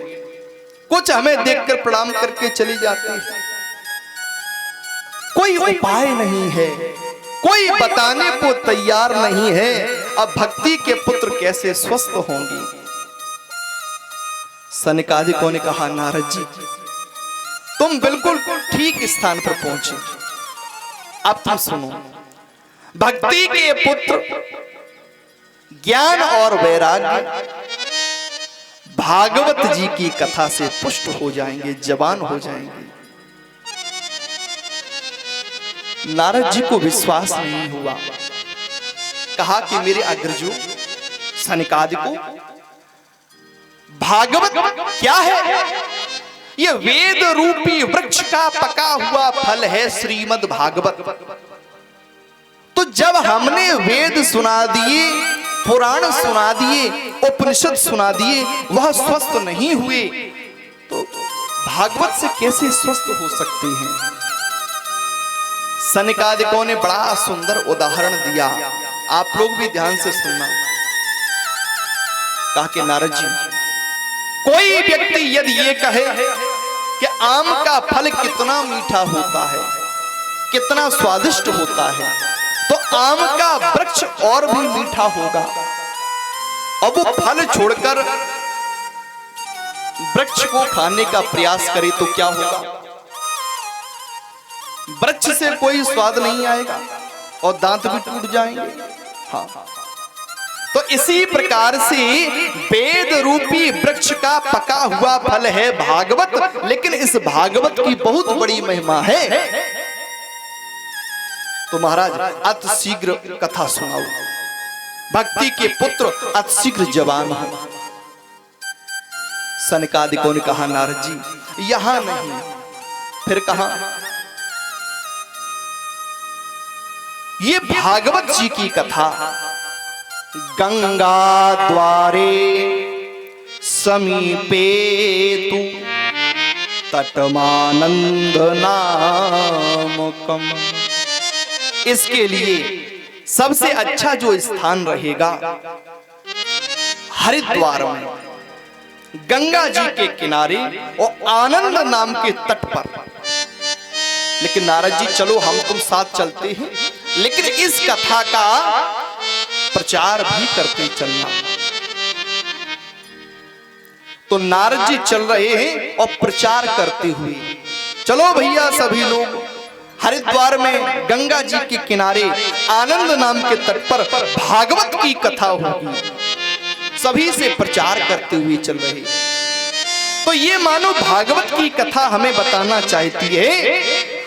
कुछ हमें देखकर प्रणाम करके चली जाती है। कोई उपाय नहीं है, कोई बताने को तैयार नहीं है। अब भक्ति के पुत्र कैसे स्वस्थ होंगे। सनकादिकों ने कहा, नारद जी तुम बिल्कुल ठीक स्थान पर पहुंचे। अब तुम सुनो, भक्ति के पुत्र ज्ञान और वैराग्य भागवत जी की कथा से पुष्ट हो जाएंगे, जवान हो जाएंगे। नारद जी को विश्वास नहीं हुआ। कहा कि मेरे अग्रजों सनकादिकों, भागवत क्या है? यह वेद रूपी वृक्ष का पका हुआ फल है, श्रीमद् भागवत। तो जब हमने वेद सुना दिए, पुराण सुना दिए, उपनिषद सुना दिए, वह स्वस्थ नहीं हुए, तो भागवत से कैसे स्वस्थ हो सकते हैं? सनकादिकों ने बड़ा सुंदर उदाहरण दिया, आप लोग भी ध्यान से सुनना। कहा कि नारद जी, कोई व्यक्ति यदि ये कहे कि आम का फल कितना मीठा होता है, कितना स्वादिष्ट होता है, तो आम का वृक्ष और भी मीठा होगा। अब वो फल छोड़कर वृक्ष को खाने का प्रयास करे तो क्या होगा? वृक्ष से कोई स्वाद नहीं आएगा और दांत भी टूट जाएंगे। हाँ, तो इसी प्रकार से वेद रूपी वृक्ष का पका हुआ फल है भागवत, लेकिन इस भागवत की बहुत बड़ी महिमा है। तो महाराज अति शीघ्र कथा सुनाओ, भक्ति के पुत्र अति शीघ्र जवान हो। सनकादिकों ने कहा, नारद जी यहां नहीं, फिर कहा? ये भागवत जी की कथा गंगा द्वारे समीपे तु तटमानंद नामकम। इसके लिए सबसे अच्छा जो स्थान रहेगा हरिद्वार में गंगा जी के किनारे और आनंद नाम के तट पर। लेकिन नारद जी चलो हम तुम साथ चलते हैं, लेकिन इस कथा का प्रचार भी करते चलना। तो नारद जी चल रहे हैं और प्रचार करते हुए, चलो भैया सभी लोग हरिद्वार में गंगा जी के किनारे आनंद नाम के तट पर भागवत की कथा होगी। सभी से प्रचार करते हुए चल रहे। तो ये मानो भागवत की कथा हमें बताना चाहती है,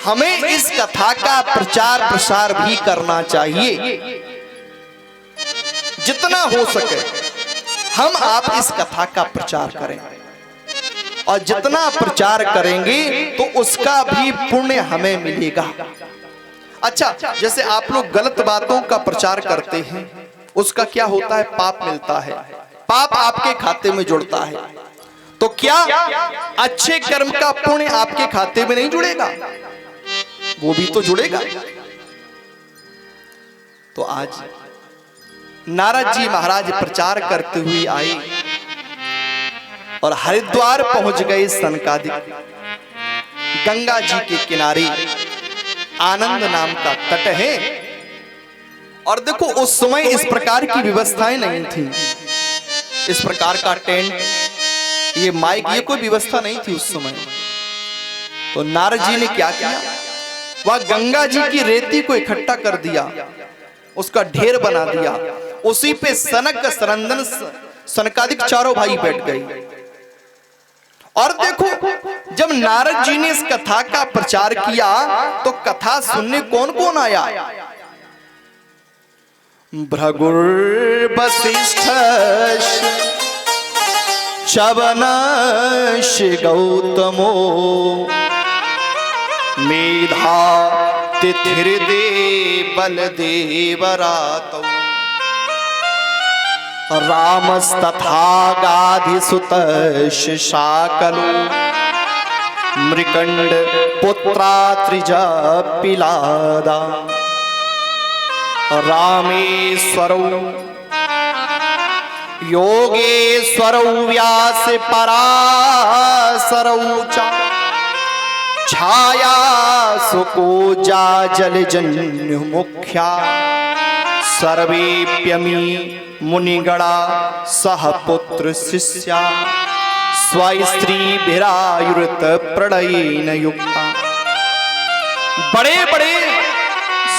हमें इस कथा का प्रचार प्रसार भी करना चाहिए। जितना हो सके हम आप इस कथा का प्रचार करें, और जितना प्रचार करेंगे तो उसका भी पुण्य हमें मिलेगा। अच्छा, जैसे आप लोग गलत बातों का प्रचार करते हैं, उसका क्या होता है? पाप मिलता है, पाप आपके खाते में जुड़ता है। तो क्या अच्छे कर्म का पुण्य आपके खाते में नहीं जुड़ेगा? वो भी तो जुड़ेगा। तो आज नारद जी महाराज प्रचार करते हुए आए और हरिद्वार पहुंच गए। सनकादिक गंगा जी के किनारे आनंद नाम का तट है। और देखो उस समय इस प्रकार की व्यवस्थाएं नहीं थी, इस प्रकार का टेंट, ये माइक ये कोई व्यवस्था नहीं थी उस समय। तो नारद जी ने क्या किया, वह गंगा जी की रेती को इकट्ठा कर दिया, उसका ढेर बना दिया, उसी पे सनक सरंदन सनकादिक चारों भाई बैठ गए। और देखो जब नारद जी ने इस कथा का प्रचार किया तो कथा सुनने कौन कौन आया? भृगुर वसिष्ठ च्यवनश्च गौतमो मेधा तिथिर्देव बलदेवरातौ रामस्तथा गाधिसुतश्च शाकलो मृकंड पुत्रा त्रिजा पिलादा रामेश्वरौ योगेश्वरौ व्यास पराशरौ च छाया सुकोजा जलजन्य मुख्या सर्वेप्यमी मुनिगणा सह पुत्र शिष्या स्वस्त्री विरायुत प्रणयेन युक्ता। बड़े बड़े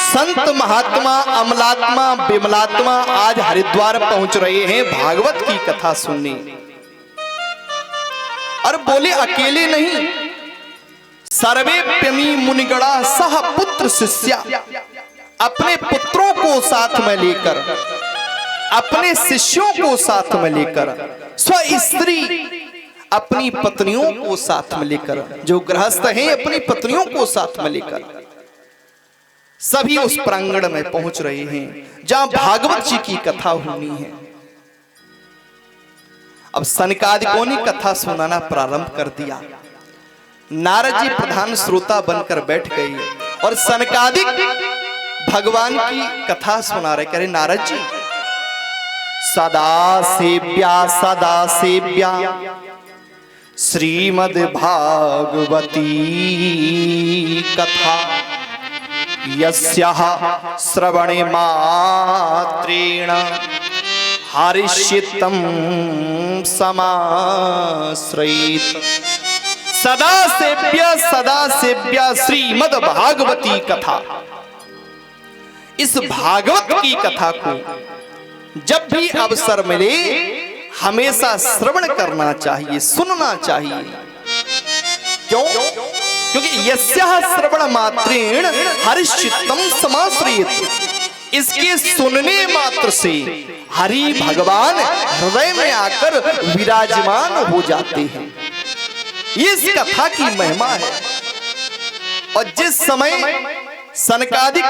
संत महात्मा अमलात्मा विमलात्मा आज हरिद्वार पहुंच रहे हैं भागवत की कथा सुनने। और बोले अकेले नहीं, सर्वेप्यमी मुनिगणा सह पुत्र शिष्या, अपने पुत्रों को साथ में लेकर, अपने शिष्यों को साथ में लेकर, स्व स्त्री अपनी पत्नियों को साथ में लेकर, जो गृहस्थ हैं अपनी पत्नियों को साथ में लेकर सभी उस प्रांगण में पहुंच रहे हैं जहां भागवत जी की कथा होनी है। अब सनकादिकों ने कथा सुनाना प्रारंभ कर दिया। नारद जी प्रधान श्रोता बनकर बैठ गए और सनकादिक भगवान की कथा सुना रहे। करे नारद जी, सदा सेव्या श्रीमद् भागवती कथा यस्याः श्रवणे मात्रेण हर्षितं समाश्रयेत्। सदा सेव्या श्रीमद् भागवती कथा। इस भागवत की कथा को जब भी अवसर मिले हमेशा श्रवण करना चाहिए, सुनना चाहिए। क्यों? क्योंकि यस्याः श्रवण मात्रेण हर्षितं समाश्रयेत्। इसके सुनने मात्र से हरि भगवान हृदय में आकर विराजमान हो जाते हैं। ये इस कथा की महिमा है। और जिस समय सनकादिक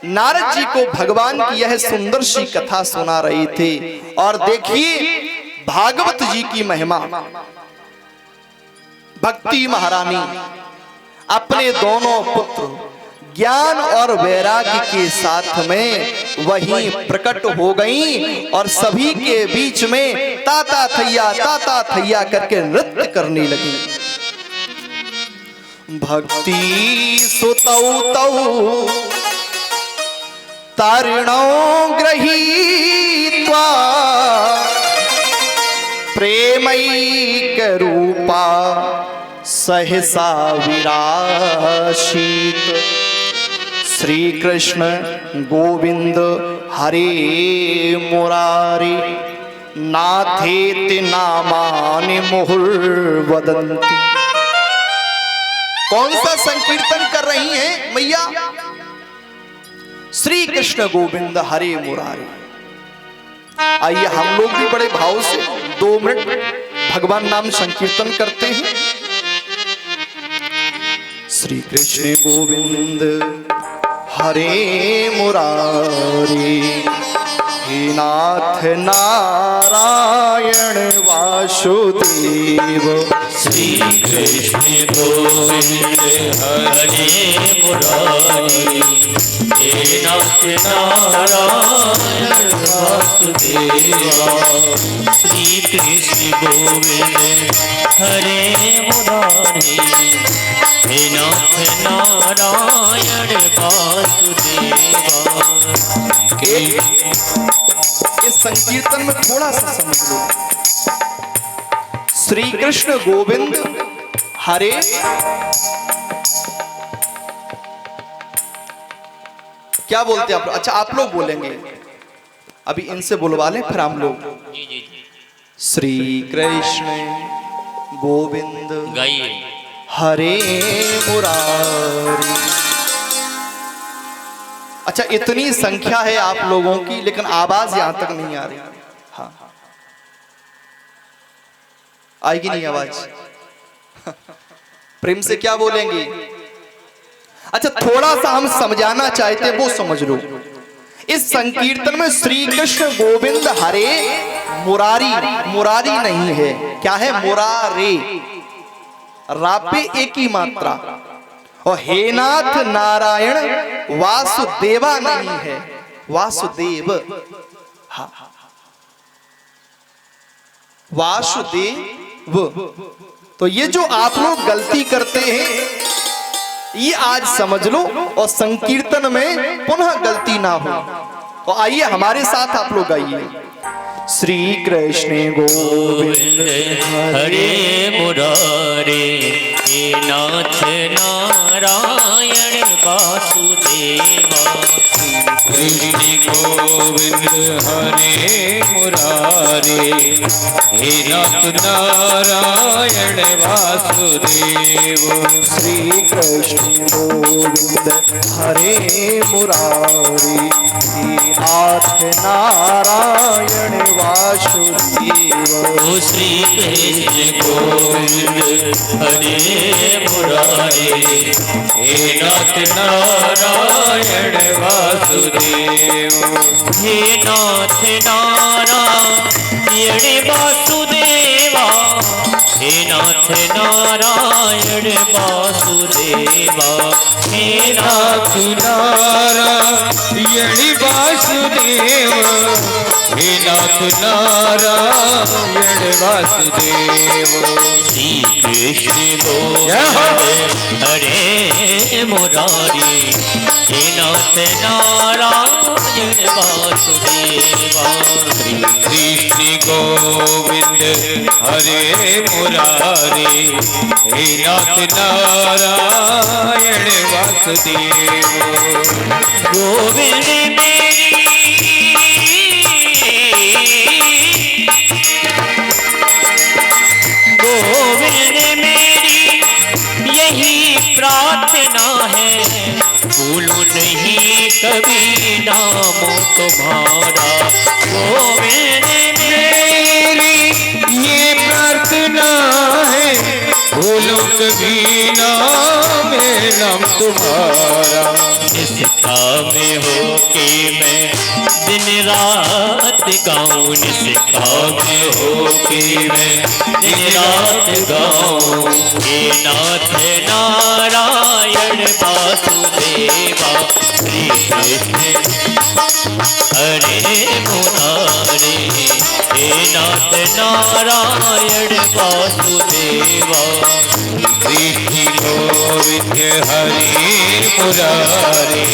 नारद जी को भगवान की यह सुंदर सी कथा सुना रहे थे, और देखिए भागवत जी की महिमा, भक्ति महारानी अपने दोनों पुत्र ज्ञान और वैराग्य के साथ में वहीं प्रकट हो गईं और सभी के बीच में ताता थैया करके नृत्य करने लगी। भक्ति सुतौ तौ तारिणौ गृहीत्वा प्रेमैक रूपा सहसा विराशीत। श्री कृष्ण गोविंद हरे मुरारी नाथेति नामानि मुहुर्वदन्ति। कौन सा संकीर्तन कर रही हैं मैया? श्री कृष्ण गोविंद हरे मुरारी। आइए हम लोग भी बड़े भाव से 2 मिनट भगवान नाम संकीर्तन करते हैं। श्री कृष्ण गोविंद हरे मुरारी, हे नाथ नारायण वासुदेव। श्री कृष्ण गोविंद हरे मुरारी, हे नाथ नारायण वासुदेवा। श्री कृष्ण गोविंद हरे मुरारी, हे नाथ नारायण वासुदेवा। इस संकीर्तन में थोड़ा सा समझ लो। श्री कृष्ण गोविंद हरे क्या बोलते हैं आप? अच्छा आप लोग बोलेंगे, अभी इनसे बुलवा लें फिर हम लोग। श्री कृष्ण गोविंद गाइए। हरे मुरारी। अच्छा इतनी संख्या है आप लोगों की, लेकिन आवाज यहां तक नहीं आ रही। हाँ आएगी नहीं आवाज? प्रेम से क्या बोलेंगे? अच्छा थोड़ा सा हम समझाना चाहते वो समझ लो। इस संकीर्तन में श्री कृष्ण गोविंद हरे मुरारी, मुरारी नहीं है, क्या है? मुरारे, रापे एक ही मात्रा। और हे नाथ नारायण वासुदेवा नहीं है, वासुदेव। हाँ वासुदेव। तो ये जो आप लोग गलती करते हैं ये आज समझ लो, और संकीर्तन में पुनः गलती ना हो। तो आइए हमारे साथ आप लोग आइए। श्री कृष्ण गोविंद हरे मुरारे, हे नाथ नारायण वासुदेवा। कृष्ण गोविंद हरे मुरारे, हे नाथ नारायण वासुदेव। श्री कृष्ण गोविंद हरे मुरारी, हे नाथ नारायण वासुदेव। ओ श्री कृष्ण गोविंद हरे मुरारे, हे नाथ नारायण वासुदेव। हे नाथ नारायण वासुदेवा। हे नाथ नारायण वासुदेवा। हे नाथ नारायण वासुदेव, हे नाथ नारायण वासुदेव। श्री कृष्ण गोविंद हरे मुरारी, हे नाथ नारायण वासुदेवा। श्री कृष्ण गोविंद हरे मुरारे, हे नाथ नारायण वासुदेव। गोविंद मेरी गोविंद मेरी यही प्रार्थना है, भूलूं नहीं कभी नाम तुम्हारा। गोविंद मेरी ये प्रार्थना है, भूलो कभी ना मेरा नाम तुम्हारा। निष्ठा में हो के मैं दिन रात गाऊं, निष्ठा में हो के मैं दिन रात गाऊं। हे नाथ नारायण वासुदेवा। श्री कृष्ण हरे मुरारे, हे नाथ नारायण वासुदेवा। कृष्ण गोविंद हरे मुरारे,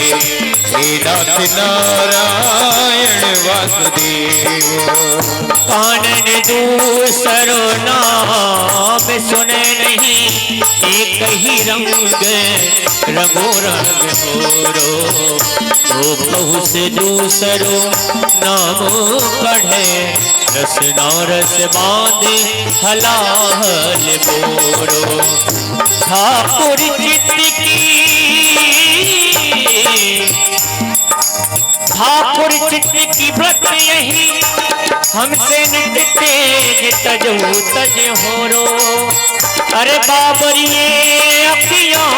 हे नाथ नारायण वासुदेव। कानन दूसरो नाम सुने नहीं, एक ही रंग रंगो रंग होरो। तो बहु से दूसरो नाम पढ़े, रस नारस बांधे हलाहल बोरो। ठाकुर चित्त की ठाकुर चित्त की व्रत यही, हमसे निकटे तजो तज होरो। अरे बाबरिए अखियां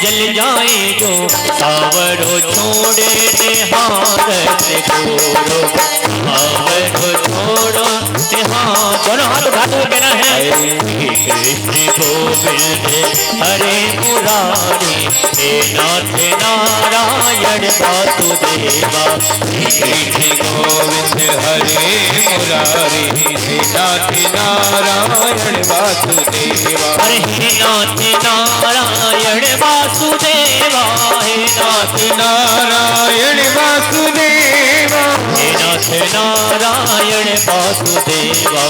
जल जाए जो, सावरो छोड़े निहार से गोरो। सावरो छोड़ो निहार, दोनों हाथ उठाते हुए कहना है। कृष्ण गोविंद हरे मुरारी, हे नाथ नारायण वासुदेवा। कृष्ण गोविंद हरे मुरारी, हे नाथ नारायण वासुदेवा। अरे हे नाथ नारायण वासुदेवा। हे नाथ नारायण वासुदेवा, हे नाथ नारायण नारायण वासुदेवा।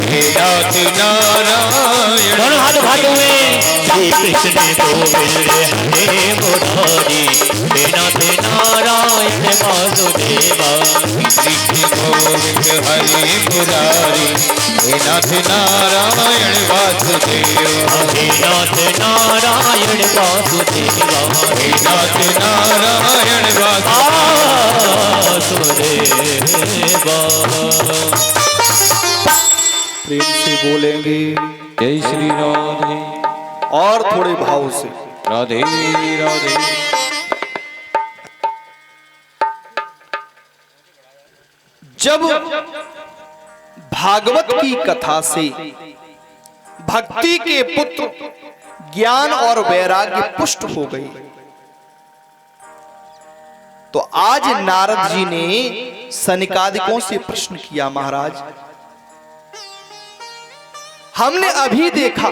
हे नाथ नारायण दोनों हाथ उठाते हुए श्री कृष्ण गोविंद हरे मुरारी। हे नाथ नारायण वासुदेवा। कृष्ण गोविंद हरे मुरारी। हे नाथ नारायण वासुदेवा। हे नाथ नारायण वासुदेवा। हे नाथ नारायण वासुदेवा। प्रेम से बोलेंगे जय श्री राधे और थोड़े भाव से। राधे राधे। जब भागवत की कथा से भक्ति के पुत्र ज्ञान और वैराग्य पुष्ट हो गए, तो आज नारद जी ने सनकादिकों से प्रश्न किया, महाराज हमने अभी देखा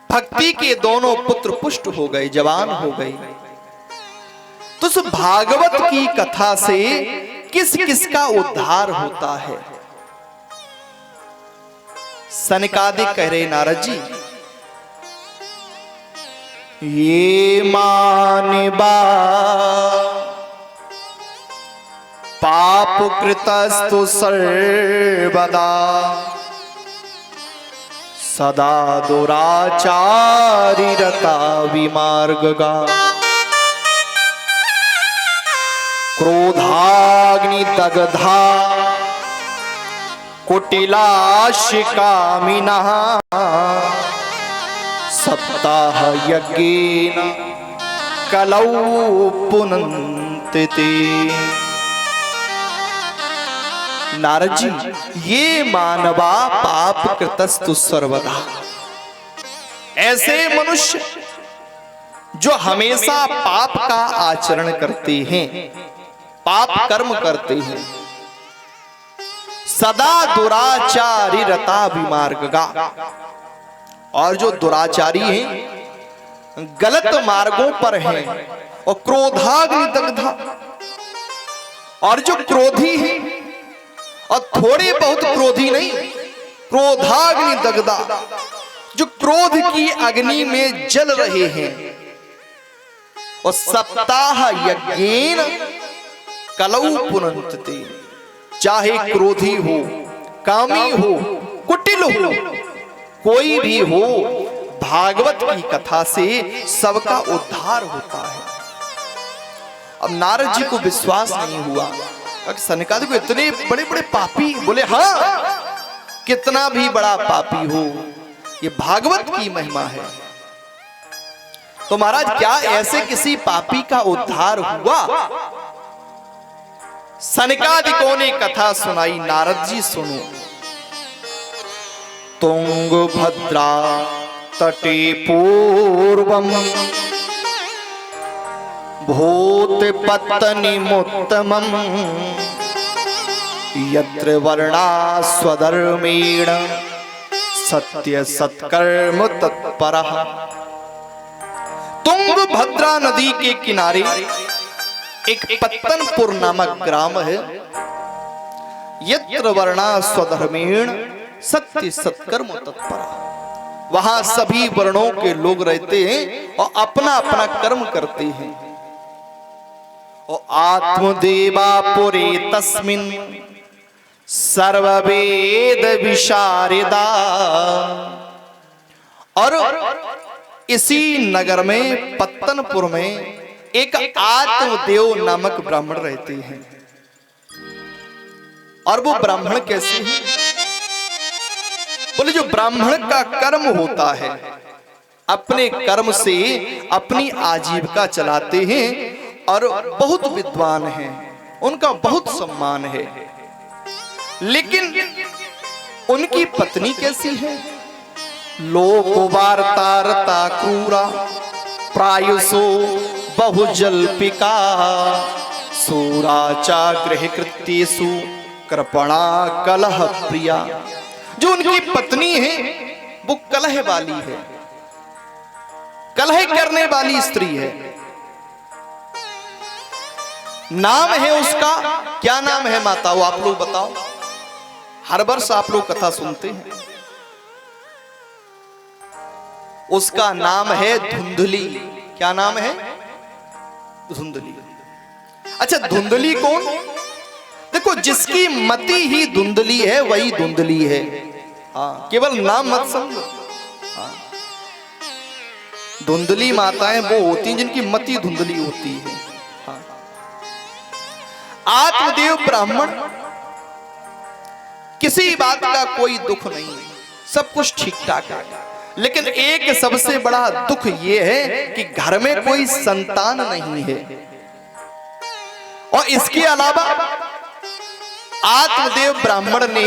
भक्ति के दोनों पुत्र पुष्ट हो गए, जवान हो गए, तो उस भागवत की कथा से किस किस का उद्धार होता है? सनकादिक कह रहे नारद जी, ये मानवा पाप कृतस्तु सर्वदा सदा दुराचारी रता विमार्गगा क्रोधाग्नि दग्धा कुटिलाशिकामिनः सप्ताह यज्ञेन कलौ पुनन्ति ते। नारद जी, ये मानवा पाप कृतस्तु सर्वदा, ऐसे मनुष्य जो हमेशा पाप का आचरण करते हैं, पाप कर्म करते हैं, सदा दुराचारी रता विमार्गगा, और जो दुराचारी हैं, गलत मार्गों पर हैं, और क्रोधाग्नि दग्धा, और जो क्रोधी हैं और थोड़े बहुत क्रोधी नहीं, क्रोधाग्नि दग्धा, जो क्रोध की अग्नि में जल रहे हैं, और सप्ताह यज्ञेन कलौ पुनन्ति, चाहे क्रोधी हो, कामी हो, कुटिल हो, कोई भी हो, भागवत की कथा से सबका उद्धार होता है। अब नारद जी को विश्वास नहीं हुआ, सनकादिक को इतने बड़े बड़े पापी, बोले हाँ, कितना भी बड़ा पापी हो, ये भागवत की महिमा है। तो महाराज, क्या ऐसे किसी पापी का उद्धार हुआ? सनकादिकों ने कथा सुनाई। नारद जी सुनो। तुंगभद्रा तटे पूर्वम भूतपत्तनिमुत्तमम् यत्र वर्णा स्वधर्मेण सत्य सत्कर्म तत्परः। तुंगभद्रा नदी के किनारे एक पत्तनपुर नामक ग्राम है। यत्र वर्णा स्वधर्मेण सत्य सत्कर्म तत्परः, वहां सभी वर्णों के लोग रहते हैं और अपना अपना कर्म करते हैं। और आत्मदेवापुरे तस्मिन् सर्ववेद विशारदा, और इसी नगर में पत्तनपुर में एक आत्मदेव नामक ब्राह्मण रहते हैं। और वो ब्राह्मण कैसे हैं? बोले, जो ब्राह्मण का कर्म होता है, अपने कर्म से अपनी आजीविका चलाते हैं और बहुत विद्वान हैं, उनका बहुत सम्मान है। लेकिन उनकी पत्नी कैसी है? लोक वार्तारता क्रूरा प्रायुषो बहुजल्पिका सूराचा गृह कृत्येषु कृपणा कलह प्रिया। जो उनकी पत्नी है वो कलह वाली है, कलह करने वाली स्त्री है। नाम है उसका क्या नाम है माता, वो आप लोग बताओ। हर वर्ष आप लोग कथा सुनते हैं। उसका नाम है धुंधली। क्या नाम है? धुंधली। अच्छा, धुंधली कौन? देखो, जिसकी मति ही धुंधली है वही धुंधली है। हाँ, केवल नाम मत समझो। हाँ, धुंधली माताएं वो होती हैं जिनकी मति धुंधली होती है। हाँ। आत्मदेव ब्राह्मण, किसी बात का कोई दुख नहीं, सब कुछ ठीक ठाक है, लेकिन एक सबसे बड़ा दुख ये है कि घर में कोई संतान नहीं है। और इसके अलावा आत्मदेव ब्राह्मण ने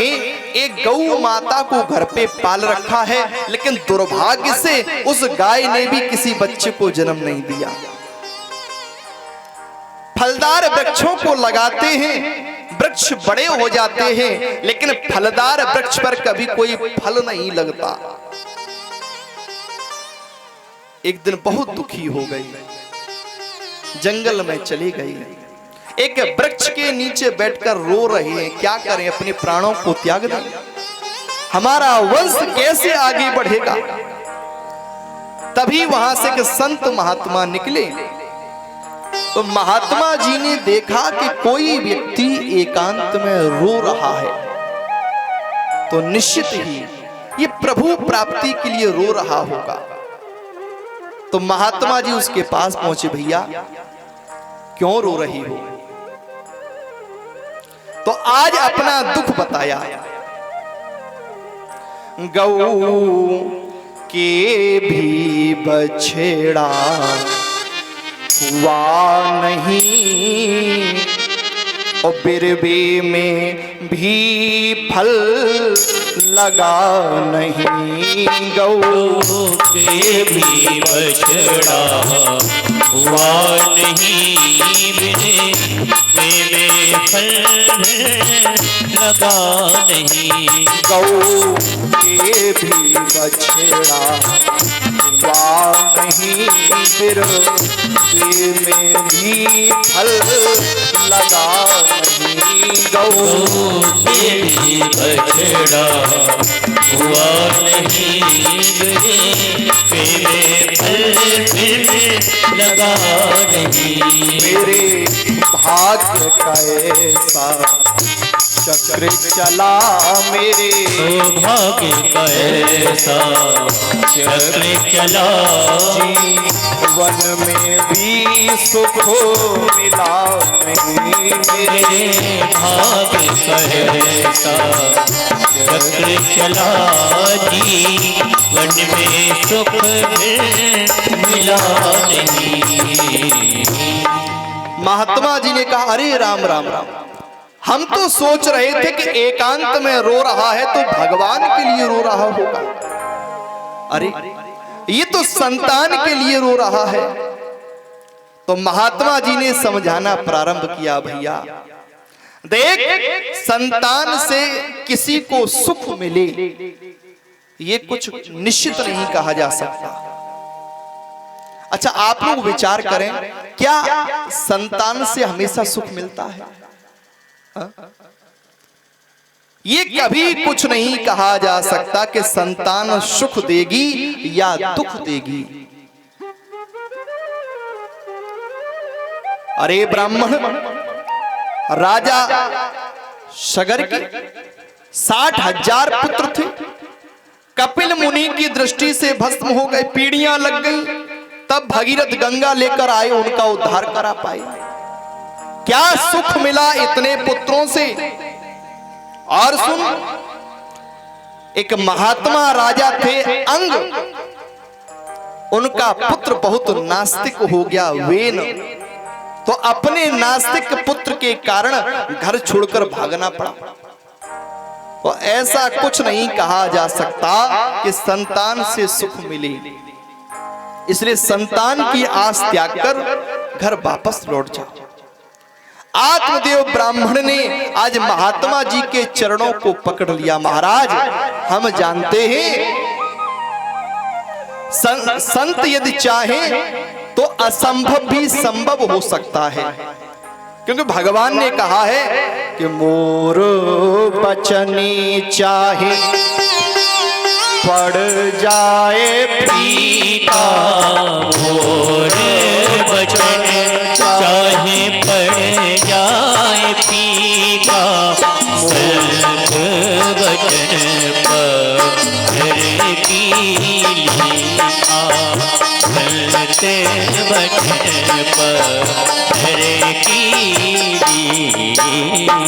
एक गौ माता को घर पे पाल रखा है, लेकिन दुर्भाग्य से उस गाय ने भी किसी बच्चे को जन्म नहीं दिया। फलदार वृक्षों को लगाते हैं, वृक्ष बड़े हो जाते हैं, लेकिन फलदार वृक्ष पर कभी कोई फल नहीं लगता। एक दिन बहुत दुखी हो गई, जंगल में चली गई, एक वृक्ष के नीचे बैठकर रो रहे हैं। क्या करें, अपने प्राणों को त्याग दें? हमारा वंश कैसे आगे बढ़ेगा? तभी वहां से एक संत महात्मा निकले। तो महात्मा जी ने देखा कि कोई व्यक्ति एकांत में रो रहा है, तो निश्चित ही ये प्रभु प्राप्ति के लिए रो रहा होगा। तो महात्मा जी उसके पास पहुंचे, भैया क्यों रो रही हो? तो आज अपना दुख बताया। गऊ के भी बछड़ा हुआ नहीं, और बिरबे में भी फल लगा नहीं। गऊ के भी बछड़ा हुआ नहीं, बिरबे में फल लगा नहीं। गऊ के भी बछड़ा हुआ नहीं, बिरबे में भी फल लगा नहीं। गऊ के भी बछड़ा हुआ नहीं, बिरबे में फल लगा नहीं। मेरे भाग्य का ऐसा चक्र चला, मेरे सौभाग्य का ऐसा चक्र चला। जीवन में भी सुख मिला नहीं, मेरे भाग्य का ऐसा चक्र चला। जीवन में सुख मिला नहीं। महात्मा जी ने कहा, अरे राम राम राम, हम तो सोच रहे थे कि एकांत में रो रहा है तो भगवान के लिए रो रहा होगा। अरे ये तो संतान के लिए रो रहा है। तो महात्मा जी ने समझाना प्रारंभ किया, भैया देख, संतान से किसी को सुख मिले ये कुछ निश्चित नहीं कहा जा सकता। अच्छा, आप लोग विचार करें, क्या संतान से हमेशा सुख मिलता है? ये कभी कुछ नहीं कहा जा सकता कि संतान सुख देगी या दुख देगी। अरे ब्राह्मण राजा सगर के 60,000 पुत्र थे, कपिल मुनि की दृष्टि से भस्म हो गए, पीढ़ियां लग गई, तब भगीरथ गंगा लेकर आए, उनका उद्धार करा पाए। क्या सुख मिला इतने पुत्रों से? और सुन, एक महात्मा राजा थे अंग, उनका पुत्र बहुत नास्तिक हो गया, वेन। तो अपने नास्तिक पुत्र के कारण घर छोड़कर भागना पड़ा। तो ऐसा कुछ नहीं कहा जा सकता कि संतान से सुख मिले, इसलिए संतान की आस त्याग कर घर वापस लौट जाओ। आत्मदेव ब्राह्मण ने आज महात्मा जी के चरणों को पकड़ लिया। महाराज, हम जानते हैं संत यदि चाहे तो असंभव भी संभव हो सकता है। क्योंकि भगवान ने कहा है कि मोर बचनी चाहे पड़ जाए फीका, मोर बचन चाहे पड़ जाए फीका, संत वचन पर की लीला, संत वचन पर की लीला।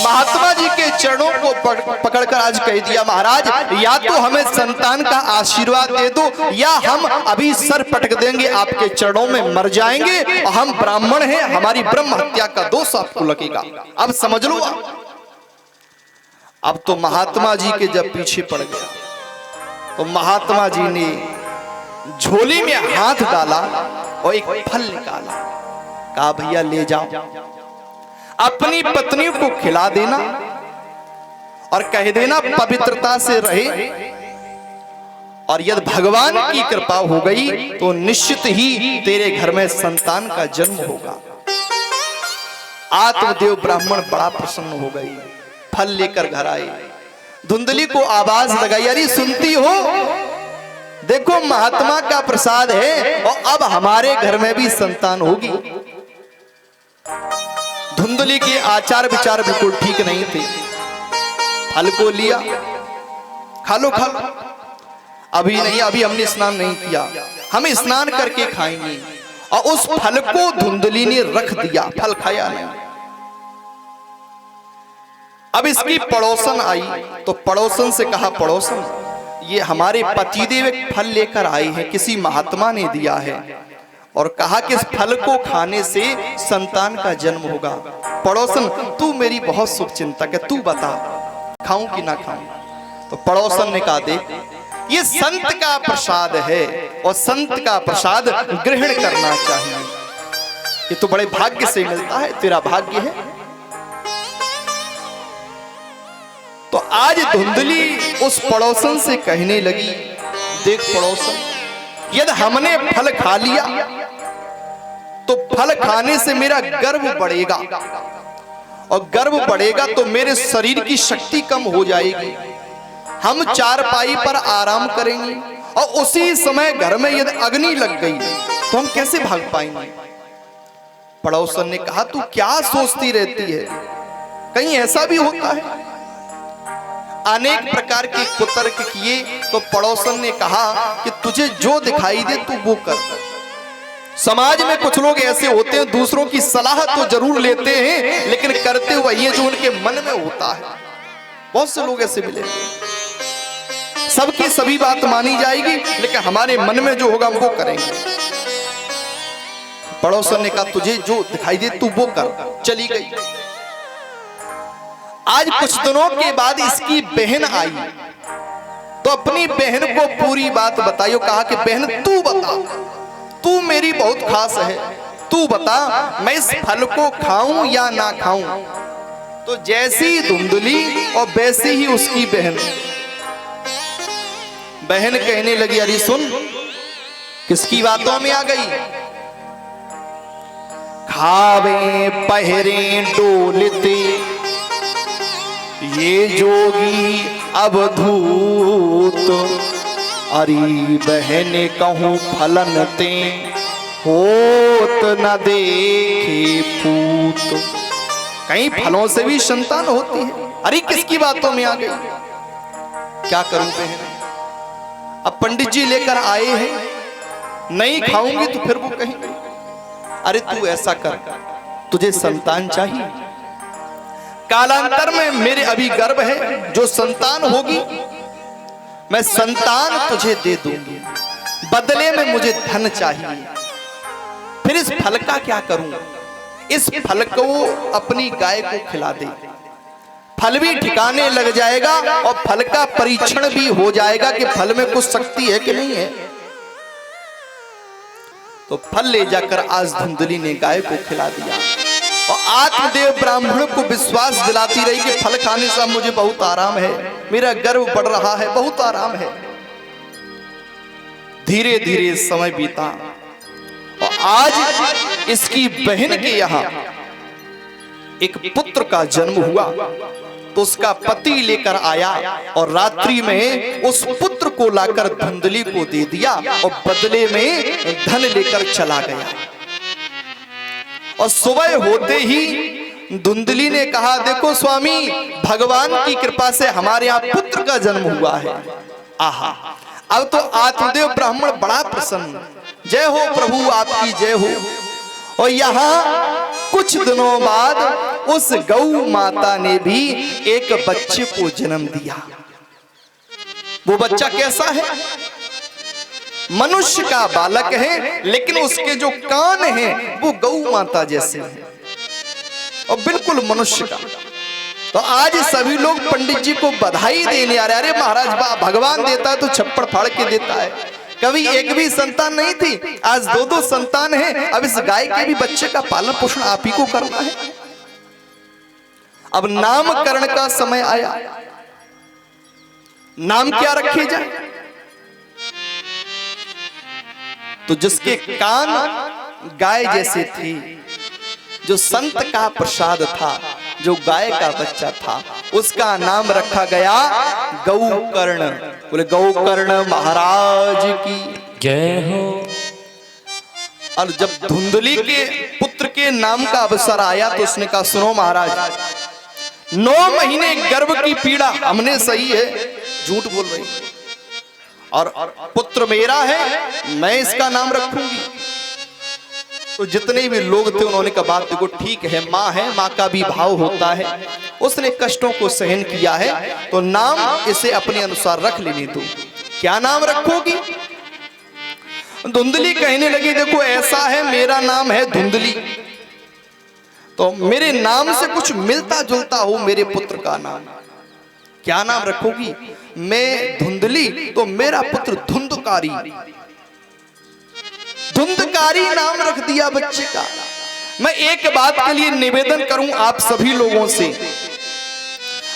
महात्मा जी के चरणों को पकड़कर आज कह दिया, महाराज या तो हमें संतान का आशीर्वाद दे दो, या हम अभी सर पटक देंगे, आपके चरणों में मर जाएंगे, और हम ब्राह्मण हैं, हमारी ब्रह्म हत्या का दोष आपको लगेगा। अब समझ लो। अब तो महात्मा जी के जब पीछे पड़ गया तो महात्मा जी ने झोली में हाथ डाला और एक फल निकाला, कहा भैया ले जाओ, अपनी पत्नी को खिला देना और कह देना पवित्रता से रहे, और यदि भगवान की कृपा हो गई तो निश्चित ही तेरे घर में संतान का जन्म होगा। आत्मदेव ब्राह्मण बड़ा प्रसन्न हो गई, फल लेकर घर आए, धुंधली को आवाज लगाई, अरे सुनती हो, देखो महात्मा का प्रसाद है और अब हमारे घर में भी संतान होगी। धुंधली के आचार विचार बिल्कुल ठीक नहीं थे। फल को लिया, खा लो खा लो, अभी नहीं, अभी हमने स्नान नहीं किया, हम स्नान करके खाएंगे। और उस फल को धुंधली ने रख दिया, फल खाया नहीं। अब इसकी पड़ोसन आई तो पड़ोसन से कहा, पड़ोसन ये हमारे पतिदेव एक फल लेकर आए हैं, किसी महात्मा ने दिया है और कहा कि इस फल को खाने से संतान का जन्म होगा। पड़ोसन तू मेरी बहुत शुभ चिंतक है, तू बता खाऊं कि ना खाऊं। तो पड़ोसन ने कहा, देख ये संत का प्रसाद है और संत का प्रसाद ग्रहण करना चाहिए, ये तो बड़े भाग्य से मिलता है, तेरा भाग्य है। तो आज धुंधली उस पड़ोसन से कहने लगी, देख पड़ोसन, यदि हमने फल खा लिया तो फल खाने से मेरा गर्व बढ़ेगा, और गर्व बढ़ेगा तो मेरे शरीर की शक्ति कम हो जाएगी, हम चारपाई पर आराम करेंगे, और उसी समय घर में यदि अग्नि लग गई तो हम कैसे भाग पाएंगे। पड़ोसन ने कहा, तू क्या सोचती रहती है, कहीं ऐसा भी होता है। अनेक प्रकार के कुतर्क किए तो पड़ोसन ने कहा कि तुझे जो दिखाई दे तू वो कर। समाज में कुछ लोग ऐसे होते हैं, दूसरों की सलाह तो जरूर लेते हैं लेकिन करते वही है जो उनके मन में होता है। बहुत से लोग ऐसे मिले, सबकी सभी बात मानी जाएगी लेकिन हमारे मन में जो होगा हम वो करेंगे। पड़ोसन ने कहा, तुझे जो दिखाई दे तू वो कर। चली गई। आज कुछ दिनों के बाद इसकी बहन आई तो अपनी बहन को पूरी बात बताई, कहा कि बहन तू बता, तू मेरी बहुत खास है, तू बता मैं इस फल को खाऊं या ना खाऊं। तो जैसी धुंधली और वैसी ही उसकी बहन कहने लगी, अरे सुन किसकी बातों में आ गई, खावे पहरे डोलते ये जोगी अवधूत, अरे बहने कहूं फलन ते होत न देखे पूत। कहीं फलों से भी संतान होती है। अरे किसकी बातों में आ गई, क्या करूं बहन, अब पंडित जी लेकर आए हैं, नहीं खाऊंगी तो फिर वो कहेंगे अरे तू ऐसा कर, तुझे संतान चाहिए, कालांतर में मेरे अभी गर्भ है, जो संतान होगी मैं संतान तुझे दे दूंगी, बदले में मुझे धन चाहिए। फिर इस फल का क्या करूं, इस फल को अपनी गाय को खिला दे, फल भी ठिकाने लग जाएगा और फल का परीक्षण भी हो जाएगा कि फल में कुछ शक्ति है कि नहीं है। तो फल ले जाकर आज धुंधली ने गाय को खिला दिया और आत्मदेव ब्राह्मण को विश्वास दिलाती रही कि फल खाने से मुझे बहुत आराम है, मेरा गर्व बढ़ रहा है, बहुत आराम है। धीरे धीरे समय बीता और आज इसकी बहन के यहाँ एक पुत्र का जन्म हुआ तो उसका पति लेकर आया और रात्रि में उस पुत्र को लाकर धुंधली को दे दिया और बदले में धन लेकर चला गया। और सुबह होते ही धुंधली ने कहा, देखो स्वामी, भगवान की कृपा से हमारे यहाँ पुत्र का जन्म हुआ है। आहा, अब तो आत्मदेव ब्राह्मण बड़ा प्रसन्न, जय हो प्रभु आपकी जय हो। और यहाँ कुछ दिनों बाद उस गौ माता ने भी एक बच्चे को जन्म दिया। वो बच्चा कैसा है? मनुष्य का बालक है, लेकिन उसके जो कान हैं वो गौ माता जैसे हैं और बिल्कुल मनुष्य का। तो आज सभी लोग पंडित जी को बधाई देने आ रहे, अरे महाराज भगवान देता है तो छप्पड़ फाड़ के देता है। कभी एक भी संतान नहीं थी, आज 2-2 संतान हैं। अब इस गाय के भी बच्चे का पालन पोषण आप ही को करना है। अब नामकरण का समय आया, नाम क्या रखे जाए? तो जिसके कान गाय जैसे थे, जो संत का प्रसाद था, जो गाय का बच्चा था, उसका नाम रखा गया गौकर्ण। बोले गौकर्ण महाराज की जय हो। और जब धुंधली के पुत्र के नाम का अवसर आया तो उसने कहा, सुनो महाराज, 9 महीने गर्भ की पीड़ा हमने सही है, झूठ बोल रही, और पुत्र मेरा है, मैं इसका नाम रखूंगी। तो जितने भी लोग थे उन्होंने कहा, बात देखो ठीक है, माँ है, माँ का भी भाव होता है, उसने कष्टों को सहन किया है, तो नाम इसे अपने अनुसार रख लेने दो। क्या नाम रखोगी? धुंधली कहने लगी, देखो ऐसा है, मेरा नाम है धुंधली, तो मेरे नाम से कुछ मिलता जुलता हो मेरे पुत्र का नाम, क्या नाम रखोगी? मैं धुंधली, तो मेरा पुत्र धुंधकारी। धुंधकारी नाम रख दिया बच्चे का। मैं एक बात के लिए निवेदन करूं आप सभी लोगों से,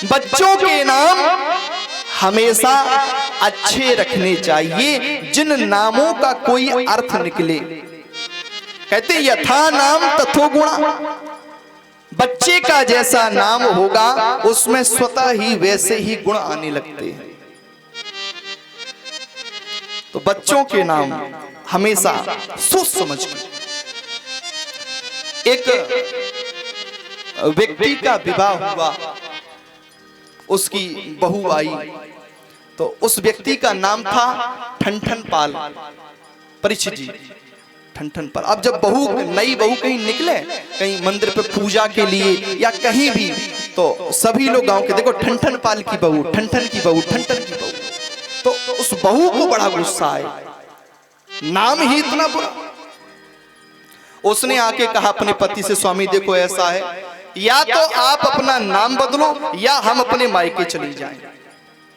बच्चों के नाम हमेशा अच्छे रखने चाहिए, जिन नामों का कोई अर्थ निकले। कहते यथा नाम तथो गुणा, बच्चे का जैसा नाम होगा उसमें स्वतः ही वैसे ही गुण आने लगते हैं। तो बच्चों के नाम हमेशा सोच समझ के। एक व्यक्ति का विवाह हुआ, उसकी बहू आई, तो उस व्यक्ति का नाम था ठनठन पाल, परीक्षित जी ठनठन पाल। अब जब नई बहू कहीं निकले, कहीं मंदिर पे पूजा के लिए या कहीं भी, तो सभी लोग गांव के, देखो ठनठन पाल की बहू, ठनठन की बहू, ठनठन की बहू। तो उस बहू को बड़ा गुस्सा आया, नाम ही इतना बुरा। उसने आके कहा अपने पति से, स्वामी देखो ऐसा है, या तो आप अपना नाम बदलो या हम अपने मायके चले जाएं।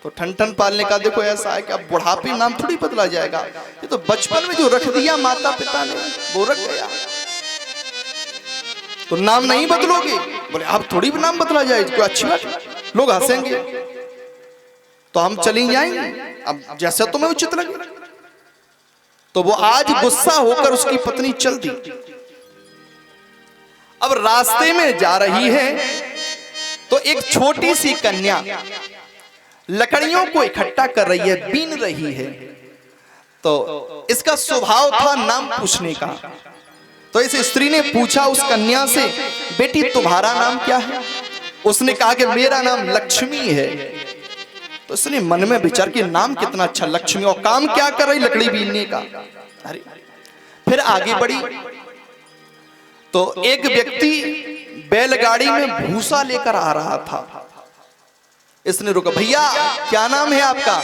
तो ठनठन पाल ने कहा, देखो ऐसा है कि अब बुढ़ापे नाम थोड़ी बदला जाएगा, ये तो बचपन में जो रख दिया माता पिता ने वो रख गया, तो नाम नहीं बदलोगे? बोले अब थोड़ी भी नाम बदला जाए, कोई अच्छी बात, लोग हंसेंगे, तो हम चले जाएंगे, अब जैसा तुम्हें उचित लगे। तो वो आज गुस्सा होकर उसकी पत्नी चल दी। अब रास्ते में जा रही है तो एक छोटी सी कन्या लकड़ियों को इकट्ठा कर रही है, बीन रही है। तो इसका स्वभाव था नाम पूछने का। तो इस स्त्री ने पूछा उस कन्या से, बेटी तुम्हारा नाम क्या है? उसने कहा कि मेरा नाम लक्ष्मी है। तो उसने मन में विचार कि नाम कितना अच्छा, लक्ष्मी, और काम क्या कर रही? लकड़ी बीनने का। अरे फिर आगे बढ़ी तो एक व्यक्ति बैलगाड़ी में भूसा लेकर आ रहा था। इसने रुका, भैया क्या नाम है आपका?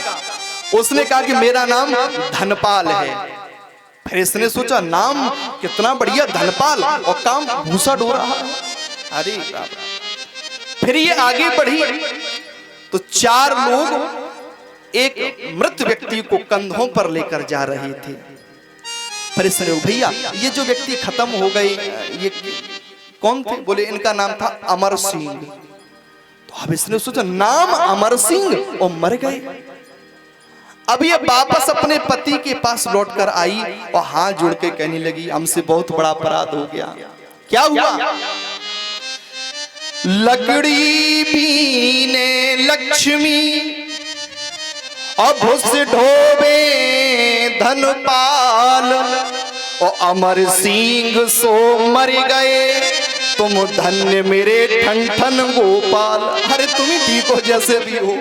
उसने कहा कि मेरा नाम धनपाल है। फिर इसने सोचा नाम कितना बढ़िया धनपाल, और काम भूसा ढो रहा है। अरे फिर ये आगे बढ़ी तो 4 लोग एक मृत व्यक्ति को कंधों पर लेकर जा रहे थे। फिर इसने, भैया ये जो व्यक्ति खत्म हो गए ये कौन थे? बोले इनका नाम था अमर सिंह। तो अब इसने सोचा नाम अमर सिंह और मर गए। अब ये वापस अपने पति के पास लौटकर आई और हाथ जोड़ के कहने लगी, हमसे बहुत बड़ा अपराध हो गया। क्या हुआ? लकड़ी बीने लक्ष्मी अभुस ढोबे धनपाल और अमर सिंह सो मर गए तुम धन्य मेरे ठन ठन गोपाल। अरे तुम ही ठीक हो जैसे भी हो।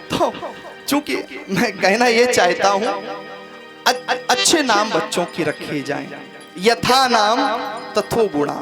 तो चूंकि मैं कहना ये चाहता हूं अच्छे नाम बच्चों की रखे जाएं, यथा नाम तथो गुणा।